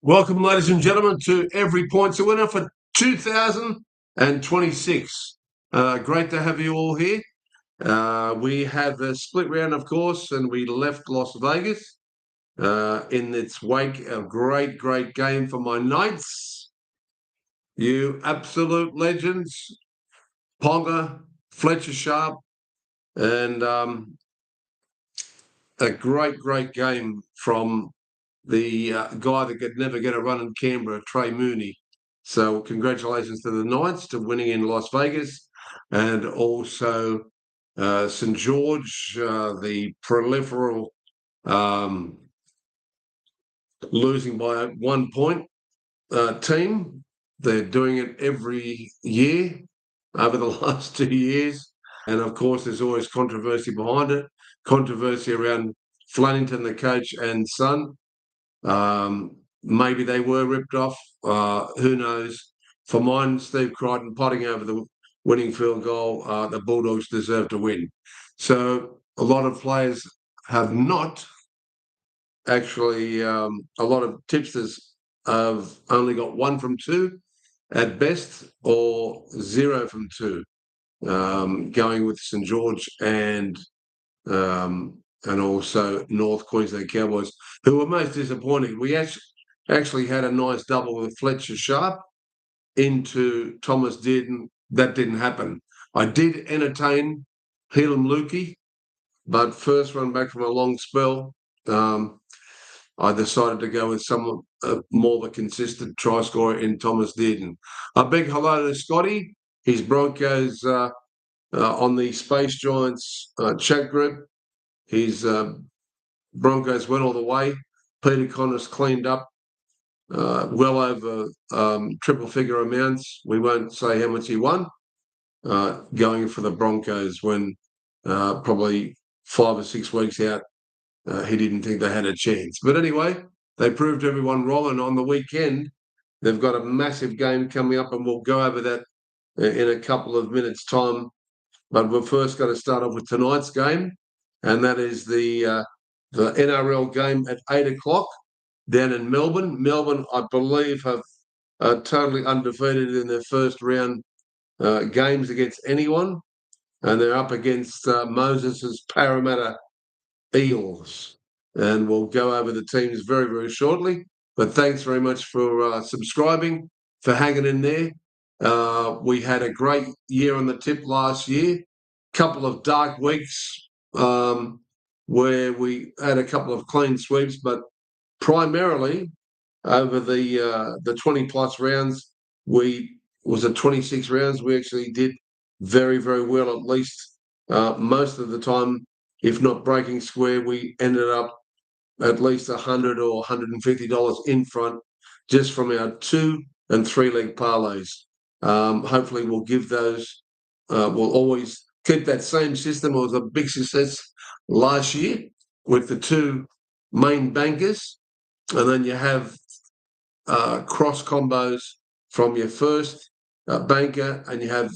Welcome, ladies and gentlemen, to Every Point's a Winner for 2026. Great to have you all here. We have a split round, of course, and we left Las Vegas in its wake. A great game for my Knights. You absolute legends, Ponga, Fletcher Sharp, and a great game from the guy that could never get a run in Canberra, Trey Mooney. So congratulations to the Knights to winning in Las Vegas, and also St George, the proliferal losing by 1 point team. They're doing it every year over the last 2 years. And of course, there's always controversy behind it. Controversy around Flannington, the coach, and son. Maybe they were ripped off. Who knows? For mine, Steve Crichton potting over the winning field goal. The Bulldogs deserve to win. So a lot of players have not actually. A lot of tipsters have only got 1 from 2 at best, or 0 from 2. Going with St George and also North Queensland Cowboys, who were most disappointing. We actually had a nice double with Fletcher Sharp into Thomas Dearden. That didn't happen. I did entertain Helam Lukey, but first run back from a long spell, I decided to go with someone more of a consistent try scorer in Thomas Dearden. A big hello to Scotty. His Broncos on the Space Giants chat group. His Broncos went all the way. Peter Connors cleaned up well over triple figure amounts. We won't say how much he won, going for the Broncos when probably 5 or 6 weeks out, he didn't think they had a chance. But anyway, they proved everyone wrong. And on the weekend, they've got a massive game coming up, and we'll go over that in a couple of minutes' time. But we've first got to start off with tonight's game, and that is the NRL game at 8 o'clock down in Melbourne. Melbourne, I believe, have totally undefeated in their first round games against anyone, and they're up against Moses's Parramatta Eels. And we'll go over the teams very shortly. But thanks very much for subscribing, for hanging in there. We had a great year on the tip last year. Couple of dark weeks where we had a couple of clean sweeps, but primarily over the 20 plus rounds, was it 26 rounds? We actually did very well. At least most of the time, if not breaking square, we ended up at least $100 or $150 in front just from our 2 and 3 leg parlays. Hopefully, we'll give those. We'll always keep that same system. It was a big success last year with the 2 main bankers, and then you have cross combos from your first banker, and you have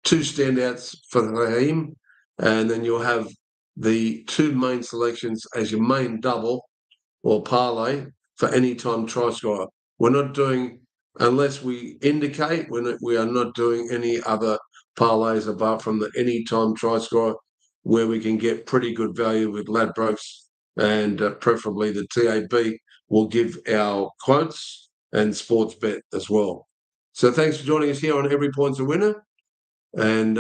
2 standouts for him, and then you'll have the 2 main selections as your main double or parlay for any time try scorer. We're not doing, unless we indicate, we are not doing any other parlays apart from the anytime try scorer, where we can get pretty good value with Ladbrokes, and preferably the TAB will give our quotes and sports bet as well. So thanks for joining us here on Every Point's a Winner. And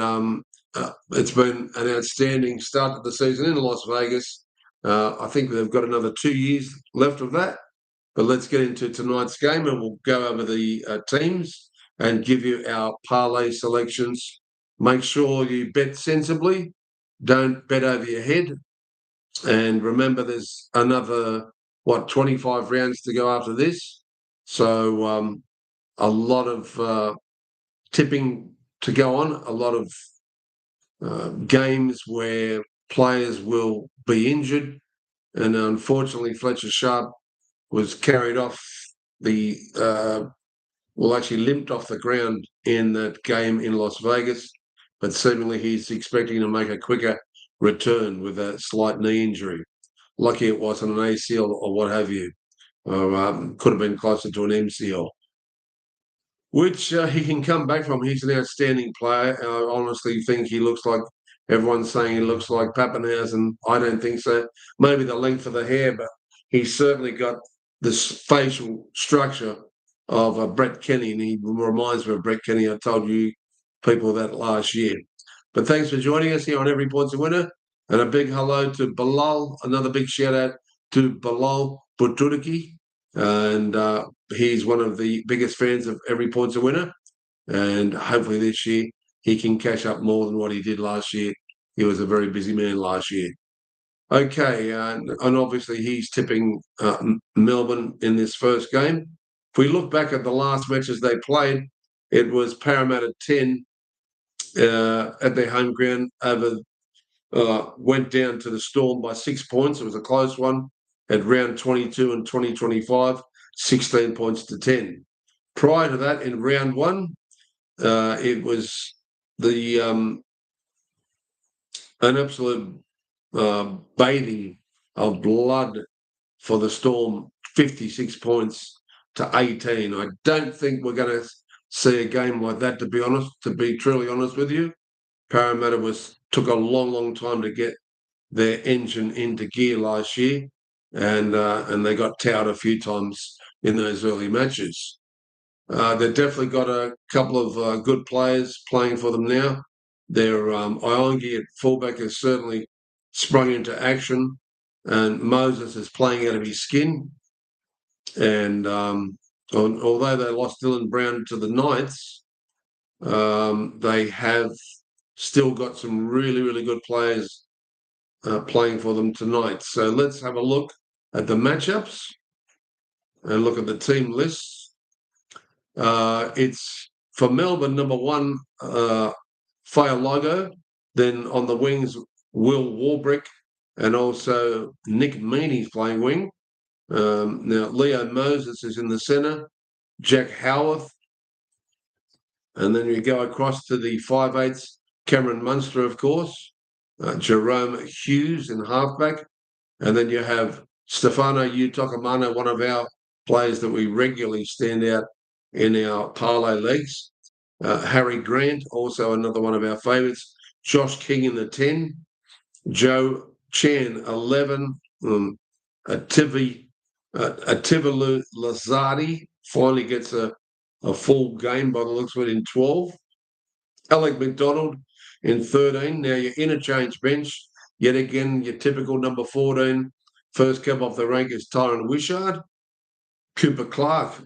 it's been an outstanding start to the season in Las Vegas. I think they've got another 2 years left of that. But let's get into tonight's game, and we'll go over the teams and give you our parlay selections. Make sure you bet sensibly. Don't bet over your head. And remember, there's another, 25 rounds to go after this. So a lot of tipping to go on, a lot of games where players will be injured. And unfortunately, Fletcher Sharp was carried off actually limped off the ground in that game in Las Vegas, but seemingly he's expecting to make a quicker return with a slight knee injury. Lucky it wasn't an ACL or what have you. or could have been closer to an MCL, which he can come back from. He's an outstanding player. I honestly think he looks like everyone's saying he looks like Pappenhausen. I don't think so. Maybe the length of the hair, but he's certainly got this facial structure of Brett Kenny, and he reminds me of Brett Kenny. I told you people that last year. But thanks for joining us here on Every Point's a Winner. And a big hello to Bilal. Another big shout out to Bilal Buturki. And he's one of the biggest fans of Every Point's a Winner. And hopefully this year he can cash up more than what he did last year. He was a very busy man last year. Okay, and obviously he's tipping Melbourne in this first game. If we look back at the last matches they played, it was Parramatta 10 at their home ground went down to the Storm by 6 points. It was a close one at round 22 and 2025, 16 points to 10. Prior to that, in round one, it was an absolute bathing of blood for the Storm, 56 points to 18. I don't think we're going to see a game like that, to be honest, to be truly honest with you. Parramatta took a long, long time to get their engine into gear last year, and they got towed a few times in those early matches. They've definitely got a couple of good players playing for them now. Their Iongi at fullback has certainly sprung into action, and Moses is playing out of his skin. And although they lost Dylan Brown to the Knights, they have still got some really, really good players playing for them tonight. So let's have a look at the matchups and look at the team lists. It's for Melbourne, number one, Fa'alogo. Then on the wings, Will Warbrick, and also Nick Meaney's playing wing. Now, Leo Moses is in the centre, Jack Howarth, and then you go across to the 5/8, Cameron Munster, of course, Jerome Hughes in halfback, and then you have Stefano Utokamano, one of our players that we regularly stand out in our parlay leagues. Harry Grant, also another one of our favourites. Josh King in the 10. Joe Chan, 11. Ativalu Lazardi finally gets a full game by the looks of it in 12. Alec McDonald in 13. Now your interchange bench, yet again, your typical number 14. First cab off the rank is Tyron Wishart. Cooper Clark,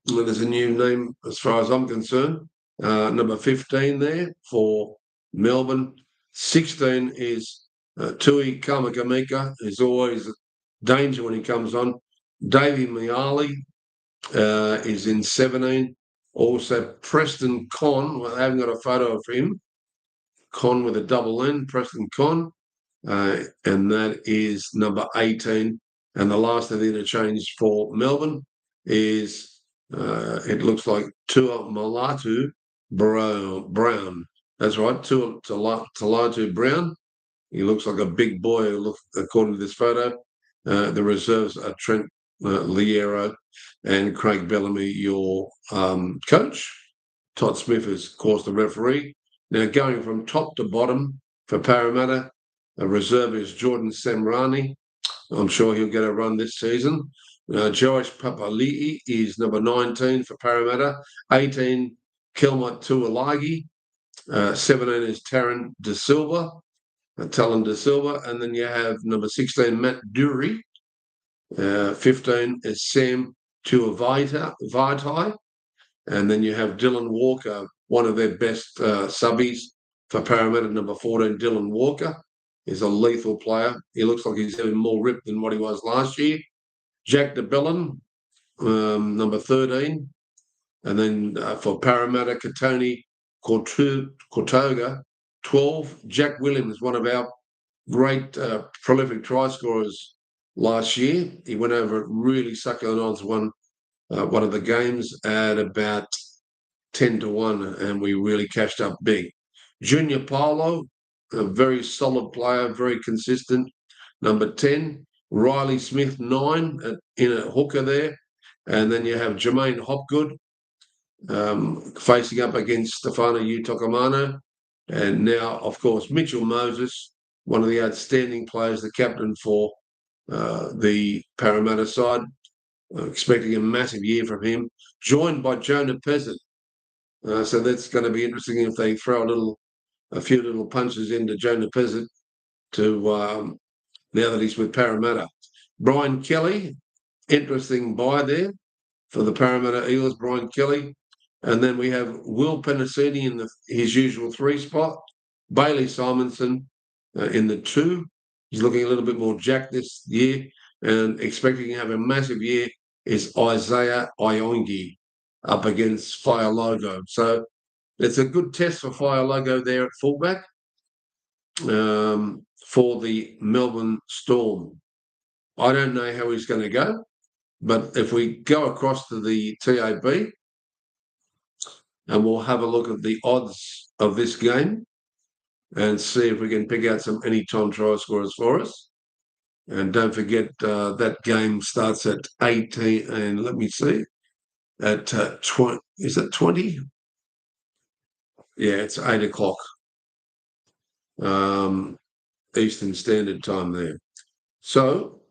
well, there's a new name as far as I'm concerned. Number 15 there for Melbourne. 16 is Tui Kamakamika, who's always danger when he comes on. Davey Miali is in 17. Also, Preston Con. Well, I haven't got a photo of him. Con with a double N, Preston Con. And that is number 18. And the last of the interchange for Melbourne is, it looks like Tua Malatu Brown. That's right, Tua Talatu Brown. He looks like a big boy, according to this photo. The reserves are Trent Liero and Craig Bellamy, your coach. Todd Smith is, of course, the referee. Now, going from top to bottom for Parramatta, a reserve is Jordan Samrani. I'm sure he'll get a run this season. Josh Papali'i is number 19 for Parramatta. 18, Kelmot Tuolagi. 17 is Talon De Silva. And then you have number 16, Matt Dury. 15 is Sam Tuivai. And then you have Dylan Walker, one of their best subbies for Parramatta, number 14, Dylan Walker. Is a lethal player. He looks like he's having more rip than what he was last year. Jack DeBellin, number 13. And then for Parramatta, Katoni Kortoga, 12. Jack Williams, one of our great prolific try scorers last year. He went over at really succulent odds, won one of the games at about 10-1, and we really cashed up big. Junior Paulo, a very solid player, very consistent. Number 10, Riley Smith 9 in a hooker there. And then you have Jermaine Hopgood facing up against Stefano Utokomano. And now, of course, Mitchell Moses, one of the outstanding players, the captain for the Parramatta side. Expecting a massive year from him, joined by Jonah Pezzett. So that's going to be interesting if they throw a few little punches into Jonah Pezzett to now that he's with Parramatta. Brian Kelly, interesting buy there for the Parramatta Eels, Brian Kelly. And then we have Will Penasini in his usual 3 spot, Bailey Simonson in the 2. He's looking a little bit more jacked this year and expecting to have a massive year is Isaiah Iongi up against Logo. So it's a good test for Logo there at fullback for the Melbourne Storm. I don't know how he's going to go, but if we go across to the TAB and we'll have a look at the odds of this game and see if we can pick out some anytime try scorers for us. And don't forget that game starts at 18, and let me see, at 20. Is it 20? Yeah, it's 8 o'clock Eastern Standard Time there. So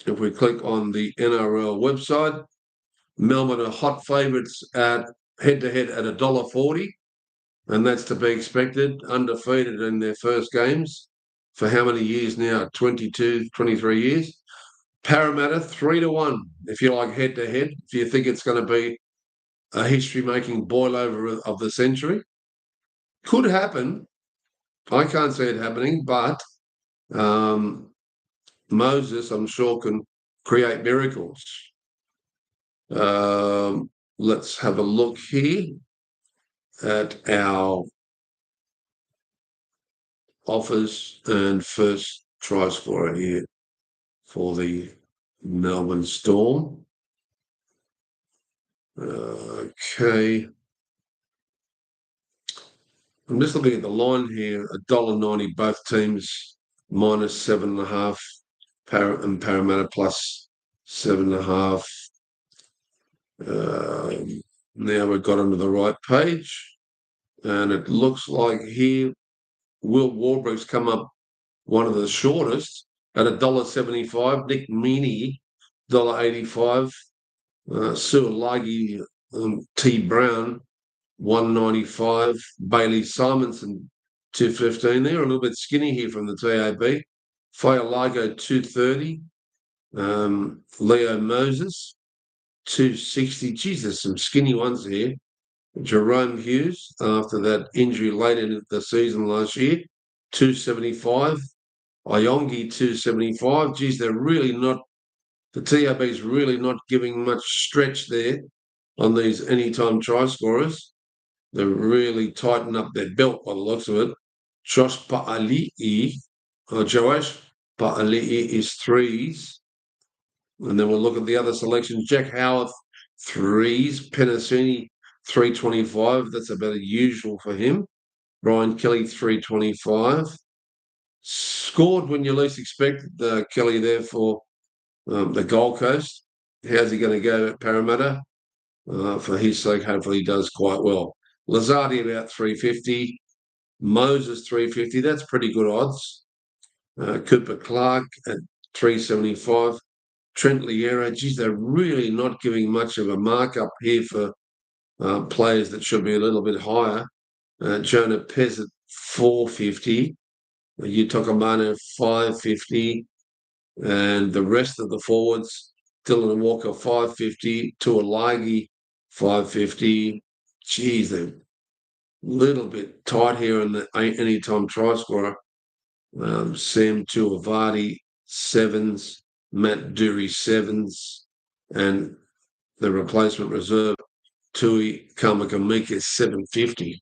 if we click on the NRL website, Melbourne are hot favourites at head-to-head at $1.40, and that's to be expected, undefeated in their first games. For how many years now? 22, 23 years. Parramatta 3-1, if you like head-to-head, if you think it's going to be a history-making boil-over of the century. Could happen. I can't see it happening, but Moses, I'm sure, can create miracles. Let's have a look here at our offers and first try scorer here for the Melbourne Storm. Okay. I'm just looking at the line here, $1.90 both teams, minus 7.5, and Parramatta plus 7.5. Now we've got onto the right page, and it looks like here Will Warbrick's come up one of the shortest at $1.75. Nick Meaney, $1.85. Suolagi T. Brown, $1.95. Bailey Simonson, $2.15 there. A little bit skinny here from the TAB. Largo, $2.30. Leo Moses, $2.60. Geez, there's some skinny ones here. Jerome Hughes, after that injury late in the season last year, $2.75. Iongi, $2.75. Geez, they're really not, the TAB's really not giving much stretch there on these anytime try scorers. They're really tightened up their belt by the looks of it. Josh Pa'ali'i is 3s. And then we'll look at the other selections. Jack Howarth, 3s. Penasini, 325. That's about usual for him. Brian Kelly, 325. Scored when you least expected Kelly there for the Gold Coast. How's he going to go at Parramatta? For his sake, hopefully he does quite well. Lazardi about 350. Moses 350. That's pretty good odds. Cooper Clark at 375. Trent Liera. Geez, they're really not giving much of a markup here for players that should be a little bit higher. Jonah Pez at 450. Utokomano 550. And the rest of the forwards, Dylan Walker 550. Tuolagi 550. Geez, they're a little bit tight here in the anytime try scorer. Sam Tuivasa 7s. Matt Dury 7s. And the replacement reserve, Tui Kamakamika 750.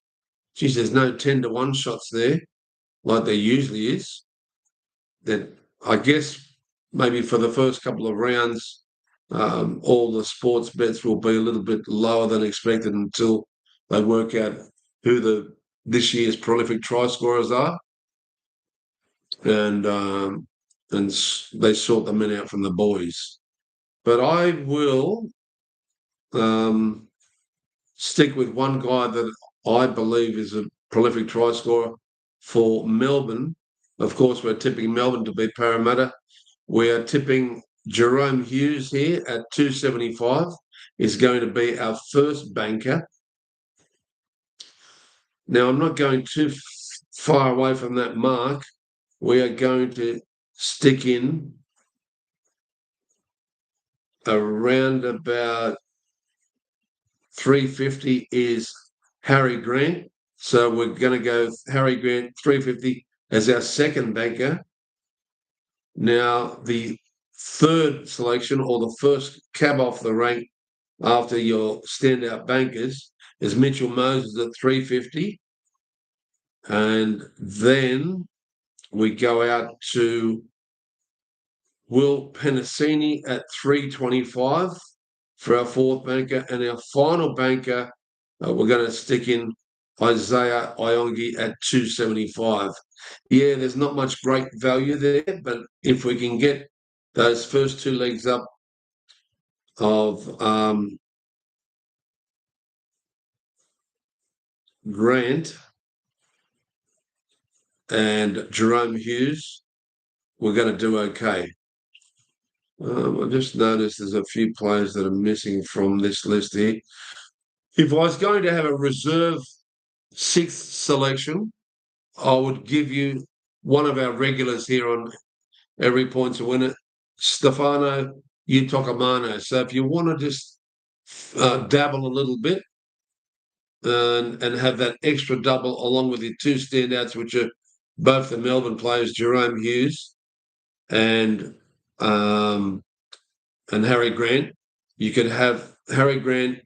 Geez, there's no 10-1 shots there like there usually is. That I guess maybe for the first couple of rounds, all the sports bets will be a little bit lower than expected until they work out who this year's prolific try scorers are. And and they sort the men out from the boys. But I will stick with one guy that I believe is a prolific try scorer for Melbourne. Of course, we're tipping Melbourne to beat Parramatta. We are tipping Jerome Hughes here at 275. Is going to be our first banker. Now, I'm not going too far away from that mark. We are going to stick in around about 350 is Harry Grant. So we're going to go Harry Grant 350 as our second banker. Now, the third selection, or the first cab off the rank after your standout bankers, is Mitchell Moses at 350. And then we go out to Will Penasini at 325 for our fourth banker. And our final banker, we're going to stick in Isaiah Iongi at 275. Yeah, there's not much great value there, but if we can get those first two legs up of Grant and Jerome Hughes, we're going to do okay. I just noticed there's a few players that are missing from this list here. If I was going to have a reserve sixth selection, I would give you one of our regulars here on Every Point to Win It, Stefano Utokomano. So if you want to just dabble a little bit and have that extra double along with your two standouts, which are both the Melbourne players, Jerome Hughes and Harry Grant, you could have Harry Grant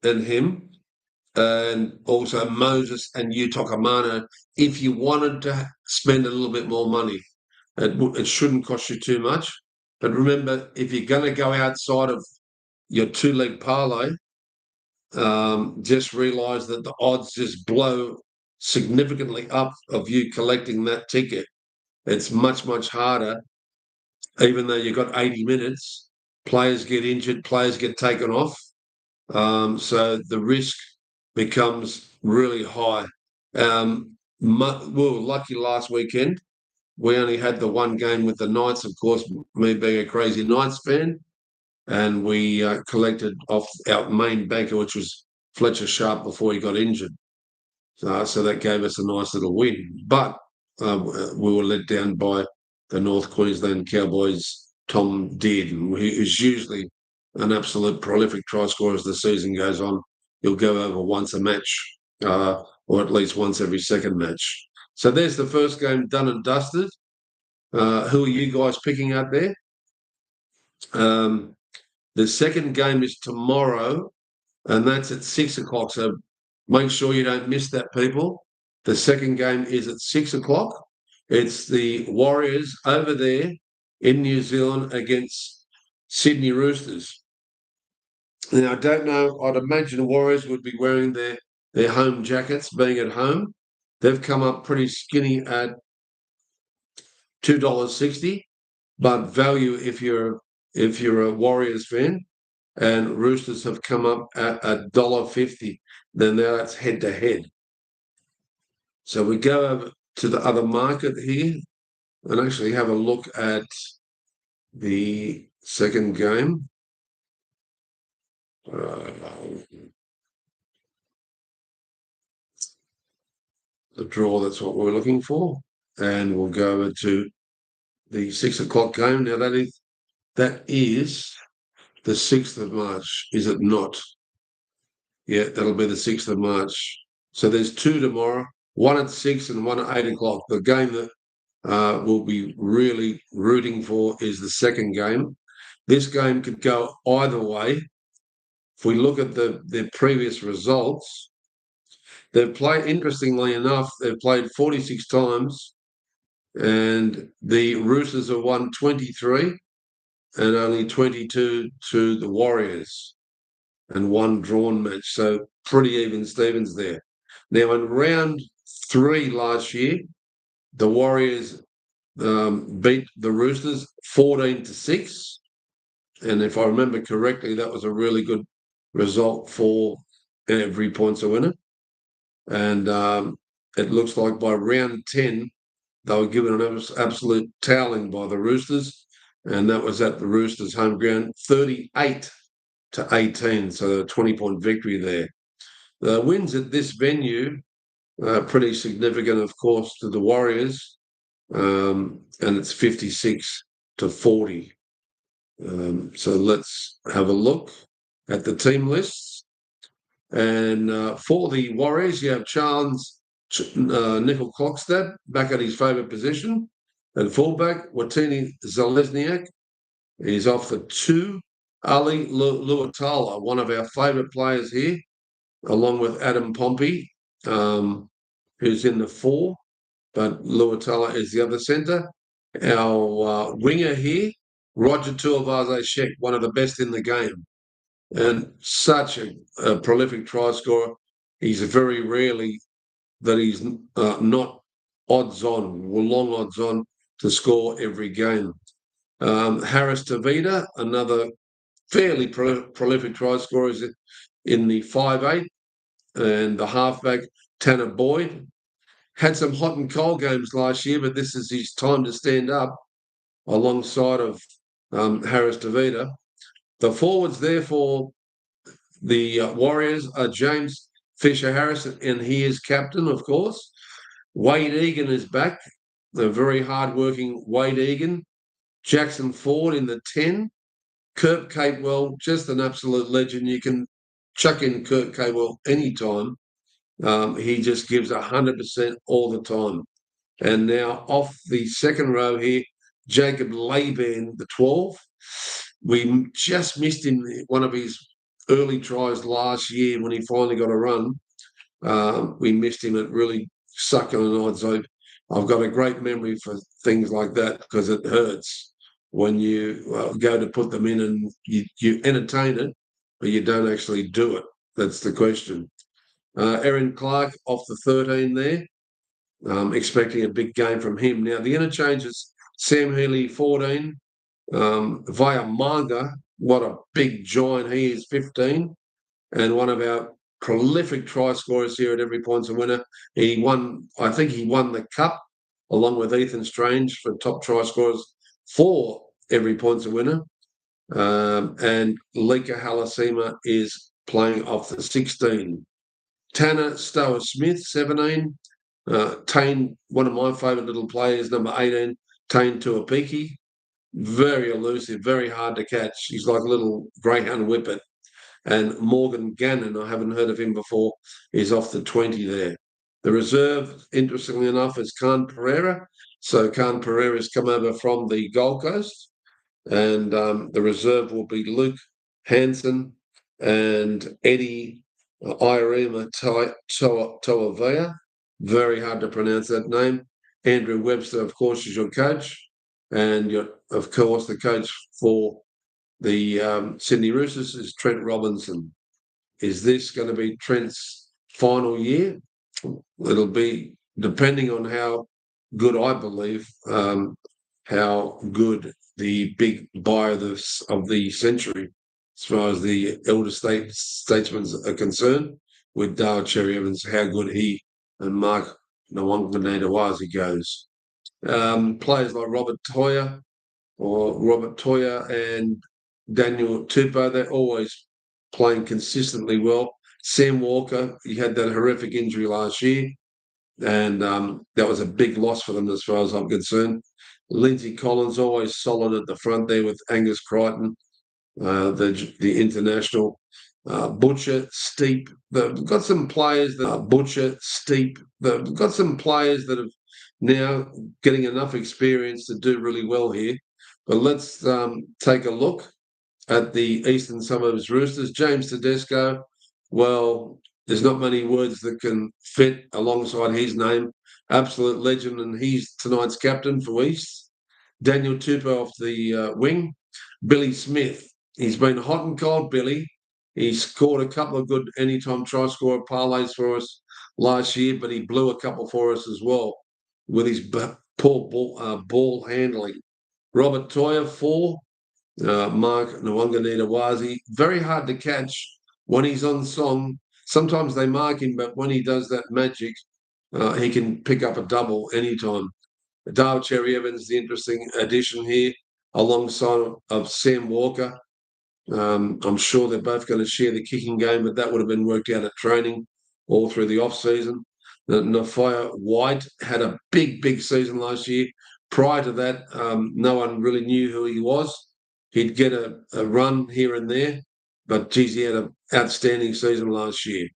and him, and also Moses and Utokomano if you wanted to spend a little bit more money. It shouldn't cost you too much. But remember, if you're going to go outside of your two-leg parlay, just realise that the odds just blow significantly up of you collecting that ticket. It's much, much harder, even though you've got 80 minutes. Players get injured, players get taken off. So the risk becomes really high. We were lucky last weekend. We only had the one game with the Knights, of course, me being a crazy Knights fan, and we collected off our main banker, which was Fletcher Sharp, before he got injured. So that gave us a nice little win. But we were let down by the North Queensland Cowboys' Tom Dearden, who is usually an absolute prolific try scorer as the season goes on. He'll go over once a match, or at least once every second match. So there's the first game done and dusted. Who are you guys picking out there? The second game is tomorrow, and that's at 6 o'clock. So make sure you don't miss that, people. The second game is at 6 o'clock. It's the Warriors over there in New Zealand against Sydney Roosters. Now, I don't know. I'd imagine the Warriors would be wearing their home jackets, being at home. They've come up pretty skinny at $2.60, but value if you're a Warriors fan. And Roosters have come up at $1.50. Then now it's head to head. So we go over to the other market here and actually have a look at the second game. The draw, that's what we're looking for. And we'll go over to the 6 o'clock game. Now that is the 6th of March, is it not? Yeah, that'll be the 6th of March. So there's two tomorrow, one at 6 and one at 8 o'clock. The game that we'll be really rooting for is the second game. This game could go either way. If we look at their previous results, they've played, interestingly enough, they've played 46 times, and the Roosters have won 23 and only 22 to the Warriors, and one drawn match. So pretty even Stevens there. Now, in round 3 last year, the Warriors beat the Roosters 14-6. And if I remember correctly, that was a really good result for every points a winner. And it looks like by round 10, they were given an absolute toweling by the Roosters. And that was at the Roosters' home ground, 38-18. So a 20-point victory there. The wins at this venue are pretty significant, of course, to the Warriors. And it's 56-40. So let's have a look at the team lists. And for the Warriors, you have Charles Nickel-Klokstad back at his favourite position. At fullback, Watini Zalesniak is off the 2. Ali Luatala, one of our favourite players here, along with Adam Pompey, who's in the 4. But Luatala is the other centre. Our winger here, Roger Tuivasa-Sheck, one of the best in the game, and such a prolific try scorer. He's very rarely that he's not odds-on, long odds-on to score every game. Harris Tavita, another fairly prolific try scorer, is in the 5'8", and the halfback, Tanner Boyd. Had some hot and cold games last year, but this is his time to stand up alongside of Harris Tavita. The forwards there for the Warriors are James Fisher-Harris, and he is captain, of course. Wade Egan is back, the very hard-working Wade Egan. Jackson Ford in the 10. Kurt Capewell, just an absolute legend. You can chuck in Kurt Capewell anytime. He just gives 100% all the time. And now off the second row here, Jacob Laban, the 12. We just missed him, one of his early tries last year when he finally got a run. We missed him. It really sucked on an eye. So I've got a great memory for things like that because it hurts when you go to put them in and you entertain it, but you don't actually do it. That's the question. Aaron Clark off the 13 there. Expecting a big game from him. Now, the interchanges, Sam Healy, 14. Via Manga, what a big giant he is, 15. And one of our prolific try scorers here at Every Point's a Winner. I think he won the cup along with Ethan Strange for top try scorers for Every Point's a Winner. And Lika Halasima is playing off the 16. Tanner Stower-Smith, 17. Tane, one of my favourite little players, number 18, Tane Tuapiki. Very elusive, very hard to catch. He's like a little greyhound whippet. And Morgan Gannon, I haven't heard of him before, is off the 20 there. The reserve, interestingly enough, is Khan Pereira. So Khan Pereira's come over from the Gold Coast. And the reserve will be Luke Hansen and Eddie Irema Toavea. Very hard to pronounce that name. Andrew Webster, of course, is your coach. And of course, the coach for the Sydney Roosters is Trent Robinson. Is this going to be Trent's final year? It'll be, depending on how good I believe, how good the big buy of the century, as far as the elder statesmen are concerned, with Dale Cherry Evans, how good he and Mark Nawanganawazi goes. Players like Robert Toya and Daniel Tupou, they're always playing consistently well. Sam Walker, he had that horrific injury last year, and that was a big loss for them as far as I'm concerned. Lindsay Collins always solid at the front there with Angus Crichton, the international. Butcher, Steep. They've got some players that are Butcher, Steep. They've got some players that have now getting enough experience to do really well here. But let's take a look at the Eastern Suburbs Roosters. James Tedesco, well, there's not many words that can fit alongside his name. Absolute legend, and he's tonight's captain for East. Daniel Tupou off the wing. Billy Smith. He's been hot and cold, Billy. He scored a couple of good anytime try scorer parlays for us last year, but he blew a couple for us as well with his poor ball handling. Robert Toyer, 4. Mark Nwanganita-Wazi, very hard to catch when he's on song. Sometimes they mark him, but when he does that magic, he can pick up a double anytime. Dale Cherry Evans, the interesting addition here, alongside of Sam Walker. I'm sure they're both going to share the kicking game, but that would have been worked out at training all through the off-season. Nafaya White had a big season last year. Prior to that, no one really knew who he was. He'd get a run here and there, but geez, he had an outstanding season last year.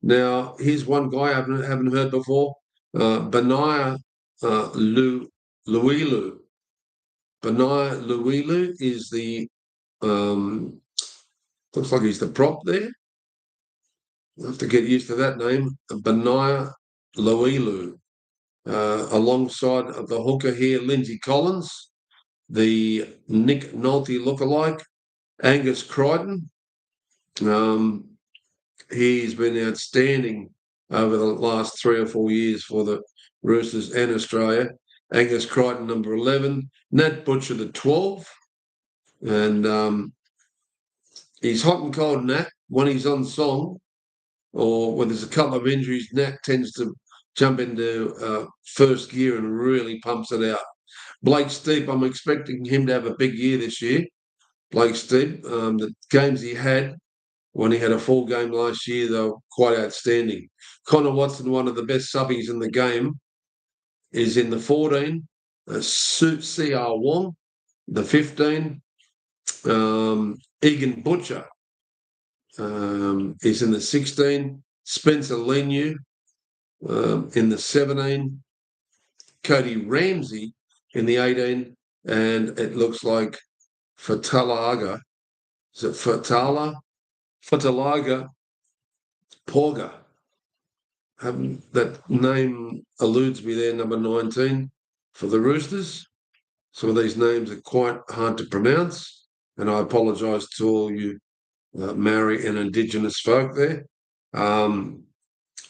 Now, here's one guy I haven't heard before, Benaiah Luilu. Benaiah Luilu is the looks like he's the prop there. I have to get used to that name, Benaiah Luilu, alongside of the hooker here, Lindsay Collins, the Nick Nolte lookalike, Angus Crichton. He's been outstanding over the last 3 or 4 years for the Roosters and Australia. Angus Crichton, number 11. Nat Butcher, the 12. And he's hot and cold, Nat, when he's on song or when there's a couple of injuries. Nat tends to jump into first gear and really pumps it out. Blake Steep, I'm expecting him to have a big year this year. Blake Steep, the games he had when he had a full game last year, they were quite outstanding. Connor Watson, one of the best subbies in the game, is in the 14. C.R. Wong, the 15. Egan Butcher is in the 16. Spencer Leniu in the 17. Cody Ramsey in the 18. And it looks like Fatalaga. Is it Fatalaga Porga. That name eludes me there, number 19 for the Roosters. Some of these names are quite hard to pronounce, and I apologise to all you Maori and Indigenous folk there.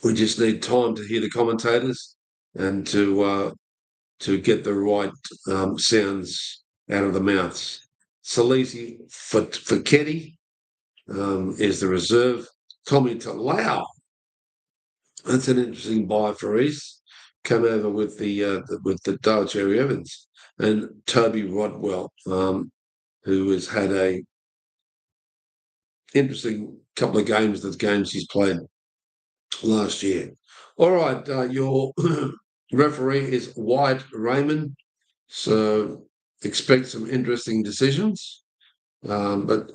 We just need time to hear the commentators and to get the right sounds out of the mouths. Salisi Faketi is the reserve. Tommy Talau. That's an interesting buy for East. Come over with the Dale Cherry Evans and Toby Rodwell, who has had a interesting couple of games. The games he's played last year. All right, your referee is Wyatt Raymond, so expect some interesting decisions. But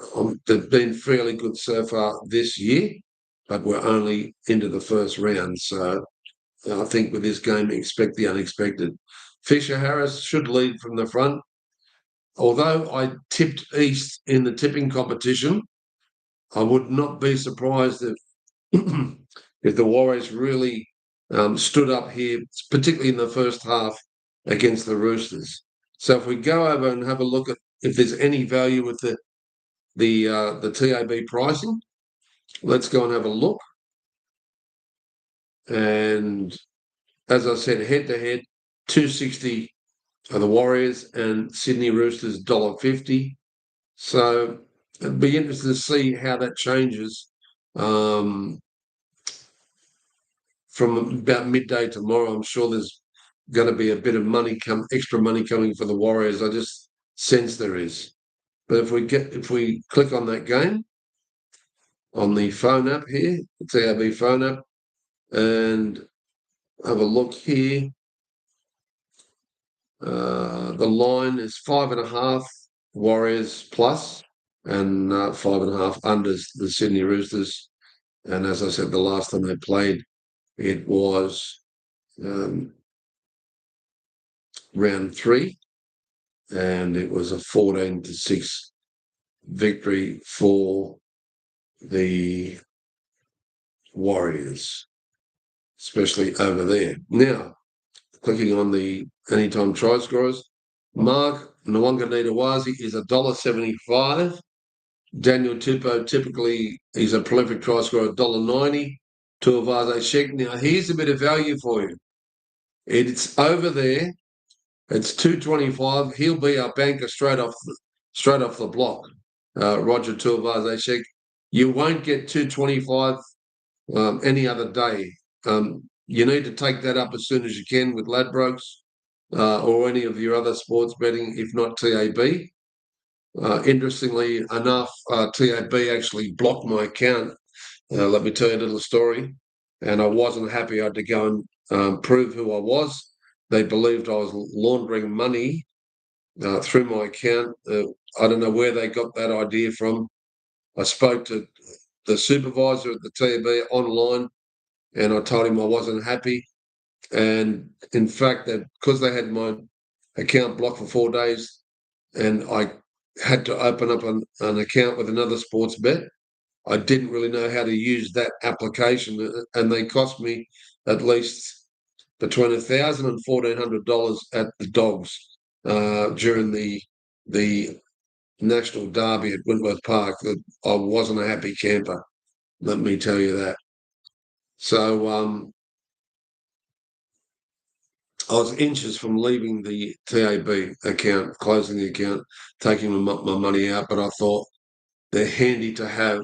they've been fairly good so far this year, but we're only into the first round. So I think with this game, expect the unexpected. Fisher Harris should lead from the front. Although I tipped East in the tipping competition, I would not be surprised if if the Warriors really stood up here, particularly in the first half against the Roosters. So if we go over and have a look at if there's any value with the TAB pricing, let's go and have a look. And as I said, head-to-head, 260 are the Warriors and Sydney Roosters $1.50. So it'd be interesting to see how that changes from about midday tomorrow. I'm sure there's going to be a bit of extra money coming for the Warriors. I just sense there is. But if we click on that game on the phone app here, the TAB phone app, and have a look here, the line is 5.5 Warriors plus and 5.5 unders the Sydney Roosters. And as I said, the last time they played, it was round 3, and it was a 14-6 victory for the Warriors, especially over there. Now, clicking on the anytime try scorers, Mark Nwanganita-Wazi is $1.75. Daniel Tupou, typically, he's a prolific try scorer, $1.90. Tuivasa Sheck. Now, here's a bit of value for you. It's over there It's 225. He'll be our banker straight off the block. Roger Tuivasa-Sheck. You won't get 225 any other day. You need to take that up as soon as you can with Ladbrokes or any of your other sports betting, if not TAB. Interestingly enough, TAB actually blocked my account. Let me tell you a little story. And I wasn't happy. I had to go and prove who I was. They believed I was laundering money through my account. I don't know where they got that idea from. I spoke to the supervisor at the TAB online, and I told him I wasn't happy. And in fact, that because they had my account blocked for 4 days, and I had to open up an account with another sports bet, I didn't really know how to use that application, and they cost me at least between $1,000 and $1,400 at the Dogs during the National Derby at Wentworth Park. I wasn't a happy camper, let me tell you that. So I was inches from leaving the TAB account, closing the account, taking my money out, but I thought they're handy to have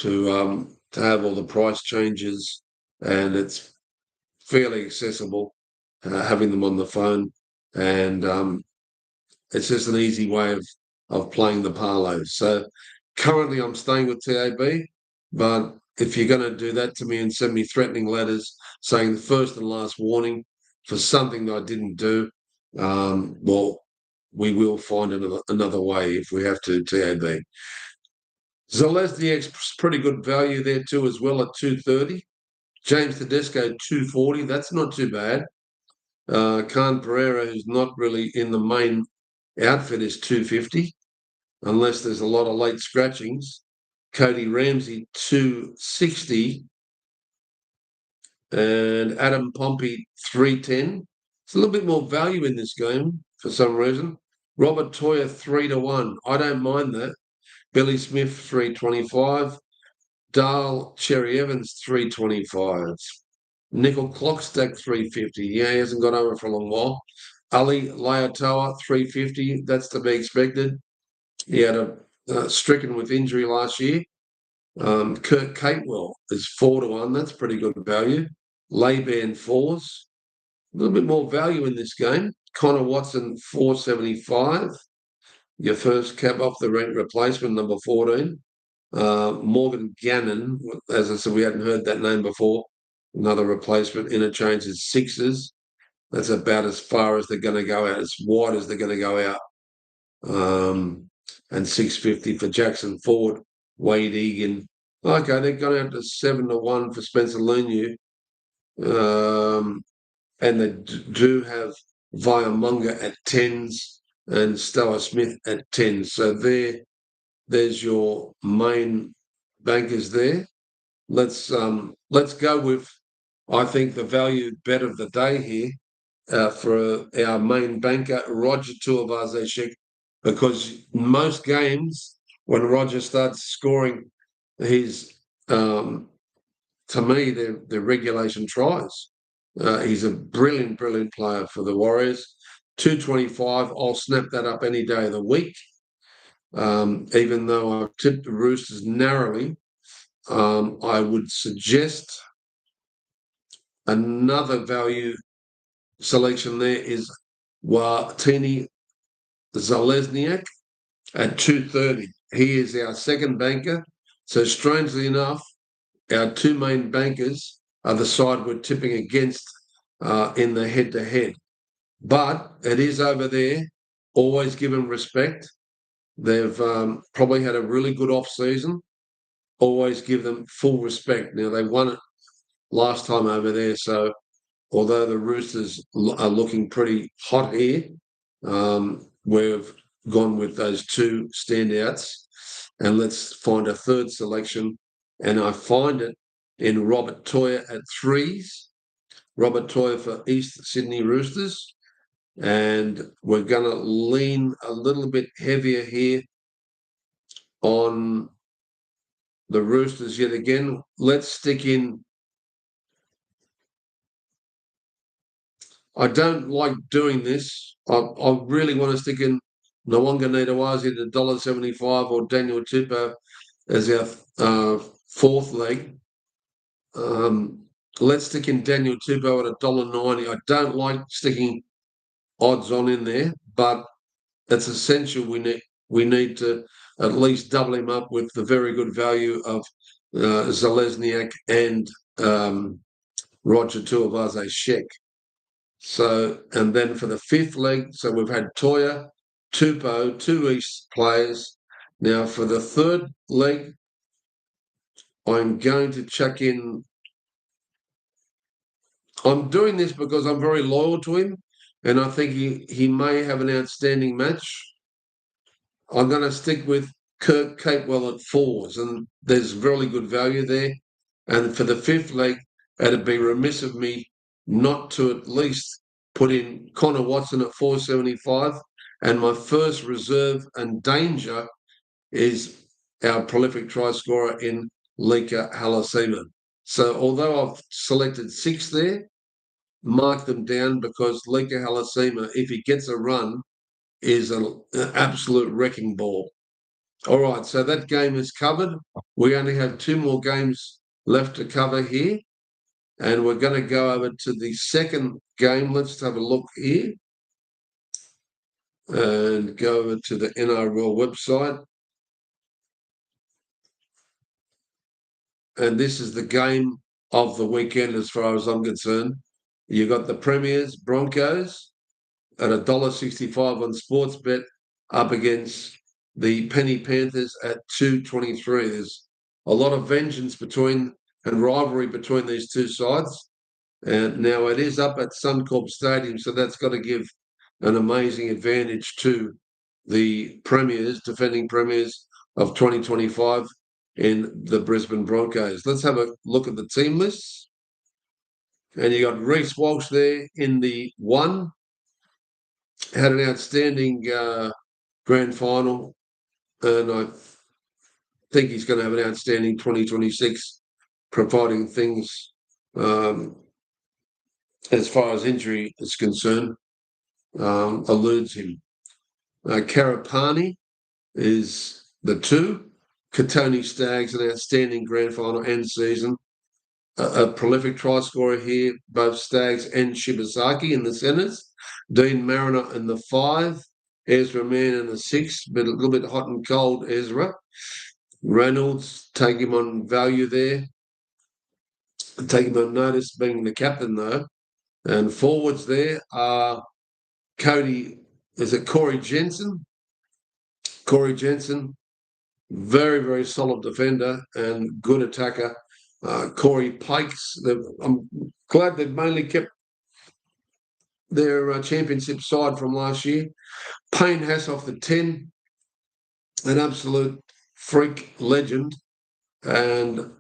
all the price changes, and it's fairly accessible having them on the phone, and it's just an easy way of playing the parlays. So currently I'm staying with TAB, but if you're going to do that to me and send me threatening letters saying the first and last warning for something that I didn't do, well, we will find another way if we have to, TAB. Zalesniak's pretty good value there too as well at 230. James Tedesco 240. That's not too bad. Khan Pereira, who's not really in the main outfit, is 250, unless there's a lot of late scratchings. Cody Ramsey 260, and Adam Pompey 310. It's a little bit more value in this game for some reason. Robert Toyer 3-1. I don't mind that. Billy Smith 325. Dale Cherry Evans 325. Nickel Clockstack 350. Yeah, he hasn't got over for a long while. Ali Laotoa 350. That's to be expected. He had a stricken with injury last year. Kurt Catewell is 4-1. That's pretty good value. Layban 4s. A little bit more value in this game. Connor Watson 475. Your first cab off the rank replacement, number 14. Morgan Gannon, as I said, we hadn't heard that name before. Another replacement. Interchange is 6s. That's about as far as they're going to go out, as wide as they're going to go out. And 650 for Jackson Ford, Wade Egan. Okay, they're going out to 7-1 for Spencer Leniu. And they do have Viamunga at 10s and Stoa Smith at 10s. So there's your main bankers there. Let's go with, I think, the value bet of the day here for our main banker, Roger Tuivasa-Sheck, because most games when Roger starts scoring his, to me, they're regulation tries. He's a brilliant, brilliant player for the Warriors. 225, I'll snap that up any day of the week. Even though I've tipped the Roosters narrowly, I would suggest another value selection there is Watini Zalesniak at 230. He is our second banker. So strangely enough, our two main bankers are the side we're tipping against in the head-to-head. But it is over there. Always give them respect. They've probably had a really good off-season. Always give them full respect. Now, they won it last time over there, so although the Roosters are looking pretty hot here, we've gone with those two standouts. And let's find a third selection. And I find it in Robert Toyer at 3s. Robert Toyer for East Sydney Roosters. And we're going to lean a little bit heavier here on the Roosters yet again. Let's stick in I don't like doing this. I really want to stick in Nwanga Nitawazi at $1.75 or Daniel Tupou as our fourth leg. Let's stick in Daniel Tupou at $1.90. I don't like sticking odds on in there, but it's essential. We need to at least double him up with the very good value of Zalesniak and Roger Tuivasa Sheck. So, and then for the fifth leg, so we've had Toya, Tupou, two East players. Now for the third leg, I'm going to chuck in. I'm doing this because I'm very loyal to him, and I think he may have an outstanding match. I'm going to stick with Kirk Capewell at fours, and there's really good value there. And for the fifth leg, it'd be remiss of me not to at least put in Connor Watson at 475. And my first reserve and danger is our prolific try scorer in Lika Halasima. So although I've selected six there, mark them down because Lika Halasima, if he gets a run, is an absolute wrecking ball. All right, so that game is covered. We only have two more games left to cover here, and we're going to go over to the second game. Let's have a look here and go over to the NRL website. And this is the game of the weekend as far as I'm concerned. You got the Premiers, Broncos at $1.65 on Sportsbet up against the Penny Panthers at $2.23. There's a lot of vengeance between and rivalry between these two sides. And now it is up at Suncorp Stadium, so that's got to give an amazing advantage to the Premiers, defending Premiers of 2025 in the Brisbane Broncos. Let's have a look at the team lists. And you got Reece Walsh there in the one. Had an outstanding grand final, and I think he's going to have an outstanding 2026, providing things as far as injury is concerned eludes him. Karapani is the two. Katoni Staggs, an outstanding grand final and season. A prolific try scorer here, both Staggs and Shibasaki in the centres. Dean Mariner in the 5. Ezra Mann in the 6, but a little bit hot and cold, Ezra. Reynolds, take him on value there. Take him on notice, being the captain, though. And forwards there are Corey Jensen? Corey Jensen, very, very solid defender and good attacker. Corey Pikes, I'm glad they've mainly kept their championship side from last year. Payne Hassoff, the 10, an absolute freak legend. And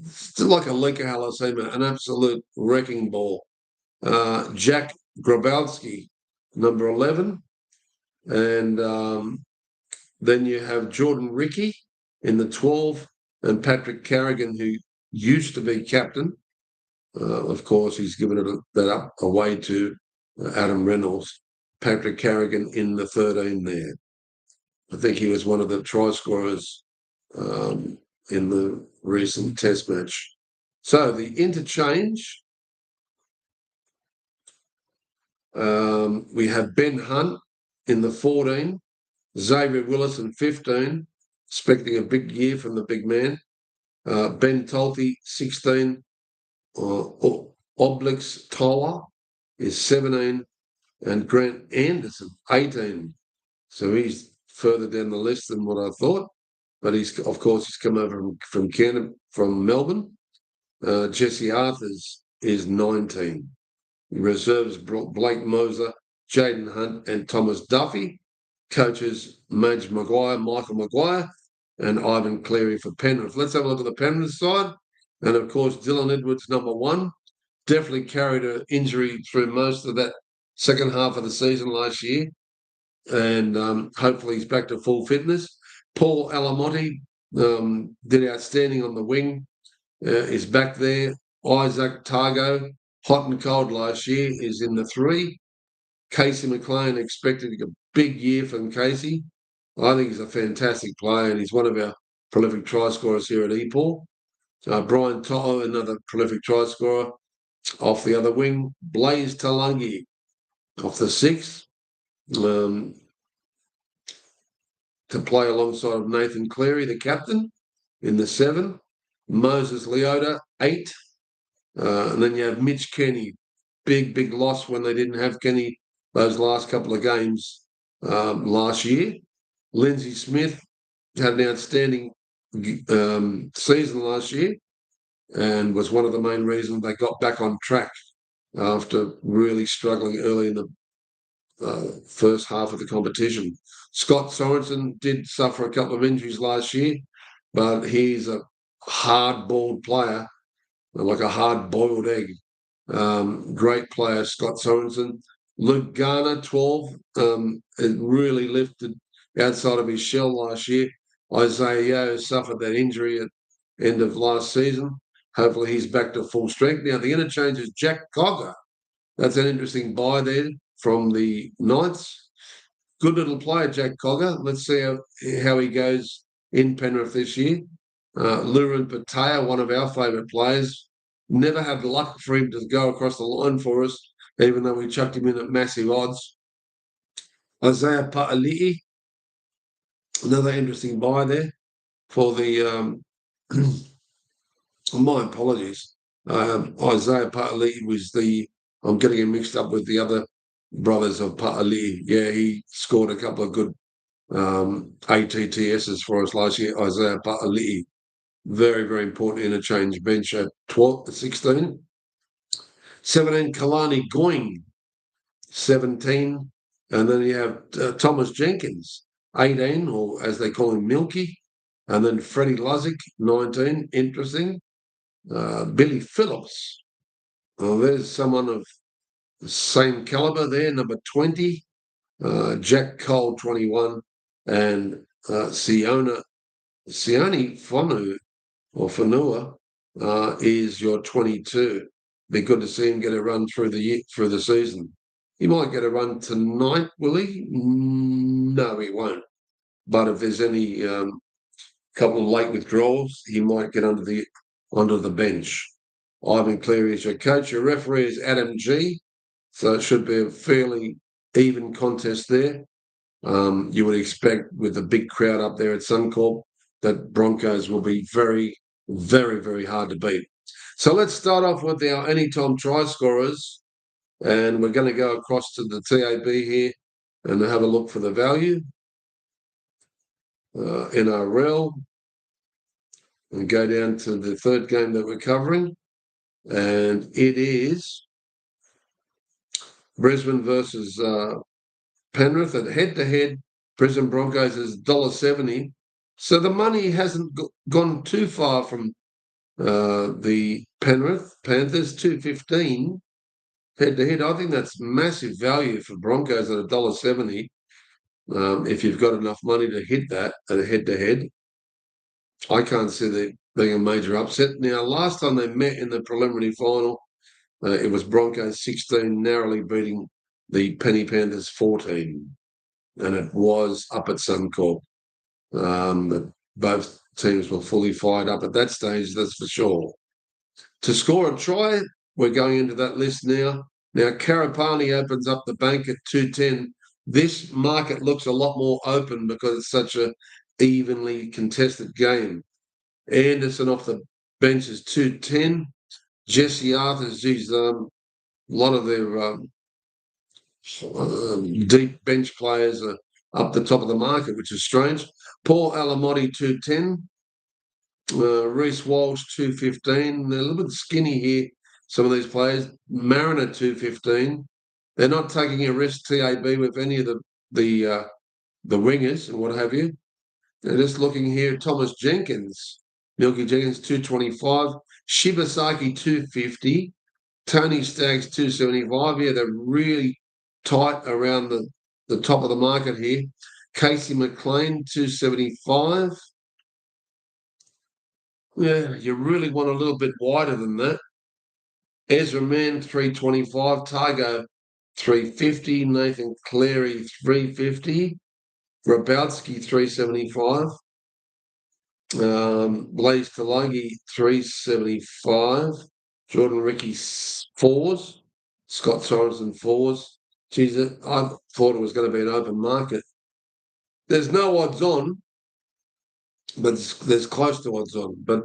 still like a Lika Halasima, an absolute wrecking ball. Jack Grabowski, number 11. And then you have Jordan Ricky in the 12 and Patrick Carrigan, who used to be captain. Of course, he's given that up away to Adam Reynolds. Patrick Carrigan in the 13 there. I think he was one of the try scorers in the recent test match. So the interchange, we have Ben Hunt in the 14, Xavier Willis in 15, expecting a big year from the big man. Ben Tolty, 16. Oblix Tola is 17. And Grant Anderson, 18. So he's further down the list than what I thought. But he's come over from Canada, from Melbourne. Jesse Arthurs is 19. Reserves Blake Moser, Jaden Hunt, and Thomas Duffy. Coaches Madge Maguire, Michael Maguire, and Ivan Cleary for Penrith. Let's have a look at the Penrith side. And of course, Dylan Edwards, number 1, definitely carried an injury through most of that second half of the season last year. And hopefully he's back to full fitness. Paul Alamotti did outstanding on the wing, is back there. Isaac Targo hot and cold last year, is in the 3. Casey McLean expected a big year from Casey. I think he's a fantastic player, and he's one of our prolific try scorers here at EPAW. Brian Toto, another prolific try scorer. Off the other wing, Blaze Talangi off the 6. To play alongside of Nathan Cleary, the captain, in the 7. Moses Leota, 8. And then you have Mitch Kenny. Big loss when they didn't have Kenny those last couple of games last year. Lindsay Smith had an outstanding season last year and was one of the main reasons they got back on track after really struggling early in the first half of the competition. Scott Sorensen did suffer a couple of injuries last year, but he's a hard-balled player, like a hard-boiled egg. Great player, Scott Sorensen. Luke Garner, 12, it really lifted outside of his shell last year. Isaiah Yeo suffered that injury at end of last season. Hopefully he's back to full strength. Now, the interchange is Jack Cogger. That's an interesting buy there from the Knights. Good little player, Jack Cogger. Let's see how he goes in Penrith this year. Lurin Patea, one of our favourite players. Never had luck for him to go across the line for us, even though we chucked him in at massive odds. Isaiah Pa'ali'i, another interesting buy there for the my apologies. Isaiah Pa'ali'i was I'm getting him mixed up with the other brothers of Pa'ali'i. Yeah, he scored a couple of good ATTSs for us last year. Isaiah Pa'ali'i, very important interchange bench at 16. 17, Kalani Going, 17. And then you have Thomas Jenkins, 18, or as they call him, Milky. And then Freddie Luzik, 19. Interesting. Billy Phillips. Well, there's someone of the same caliber there, number 20. Jack Cole, 21. And Sione Fonu, or Fanua, is your 22. Be good to see him get a run through the season. He might get a run tonight, will he? No, he won't. But if there's any couple of late withdrawals, he might get onto the bench. Ivan Cleary is your coach. Your referee is Adam G. So it should be a fairly even contest there. You would expect with the big crowd up there at Suncorp that Broncos will be very, very hard to beat. So let's start off with our anytime try scorers, and we're going to go across to the TAB here and have a look for the value. NRL, and go down to the third game that we're covering, and it is Brisbane versus Penrith at head-to-head. Brisbane Broncos is $1.70. So the money hasn't gone too far from the Penrith Panthers, $2.15 head-to-head. I think that's massive value for Broncos at $1.70. If you've got enough money to hit that at a head-to-head, I can't see there being a major upset. Now, last time they met in the preliminary final, it was Broncos 16 narrowly beating the Penny Panthers 14, and it was up at Suncorp. Both teams were fully fired up at that stage, that's for sure. To score a try, we're going into that list now. Now, Karapani opens up the bank at 210. This market looks a lot more open because it's such a evenly contested game. Anderson off the bench is 210. Jesse Arthurs, a lot of their deep bench players are up the top of the market, which is strange. Paul Alamotti, 210. Reece Walsh, 215. They're a little bit skinny here, some of these players. Mariner, 215. They're not taking a risk, TAB, with any of the wingers and what have you. They're just looking here. Thomas Jenkins, Milky Jenkins, 225. Shibasaki, 250. Tony Staggs, 275. Yeah, they're really tight around the top of the market here. Casey McLean, 275. Yeah, you really want a little bit wider than that. Ezra Mann, 325. Targo, 350. Nathan Cleary, 350. Grabowski, 375. Blaze Talagi, 375. Jordan Ricky, fours. Scott Sorensen, fours. Geez, I thought it was going to be an open market. There's no odds on, but there's close to odds on. But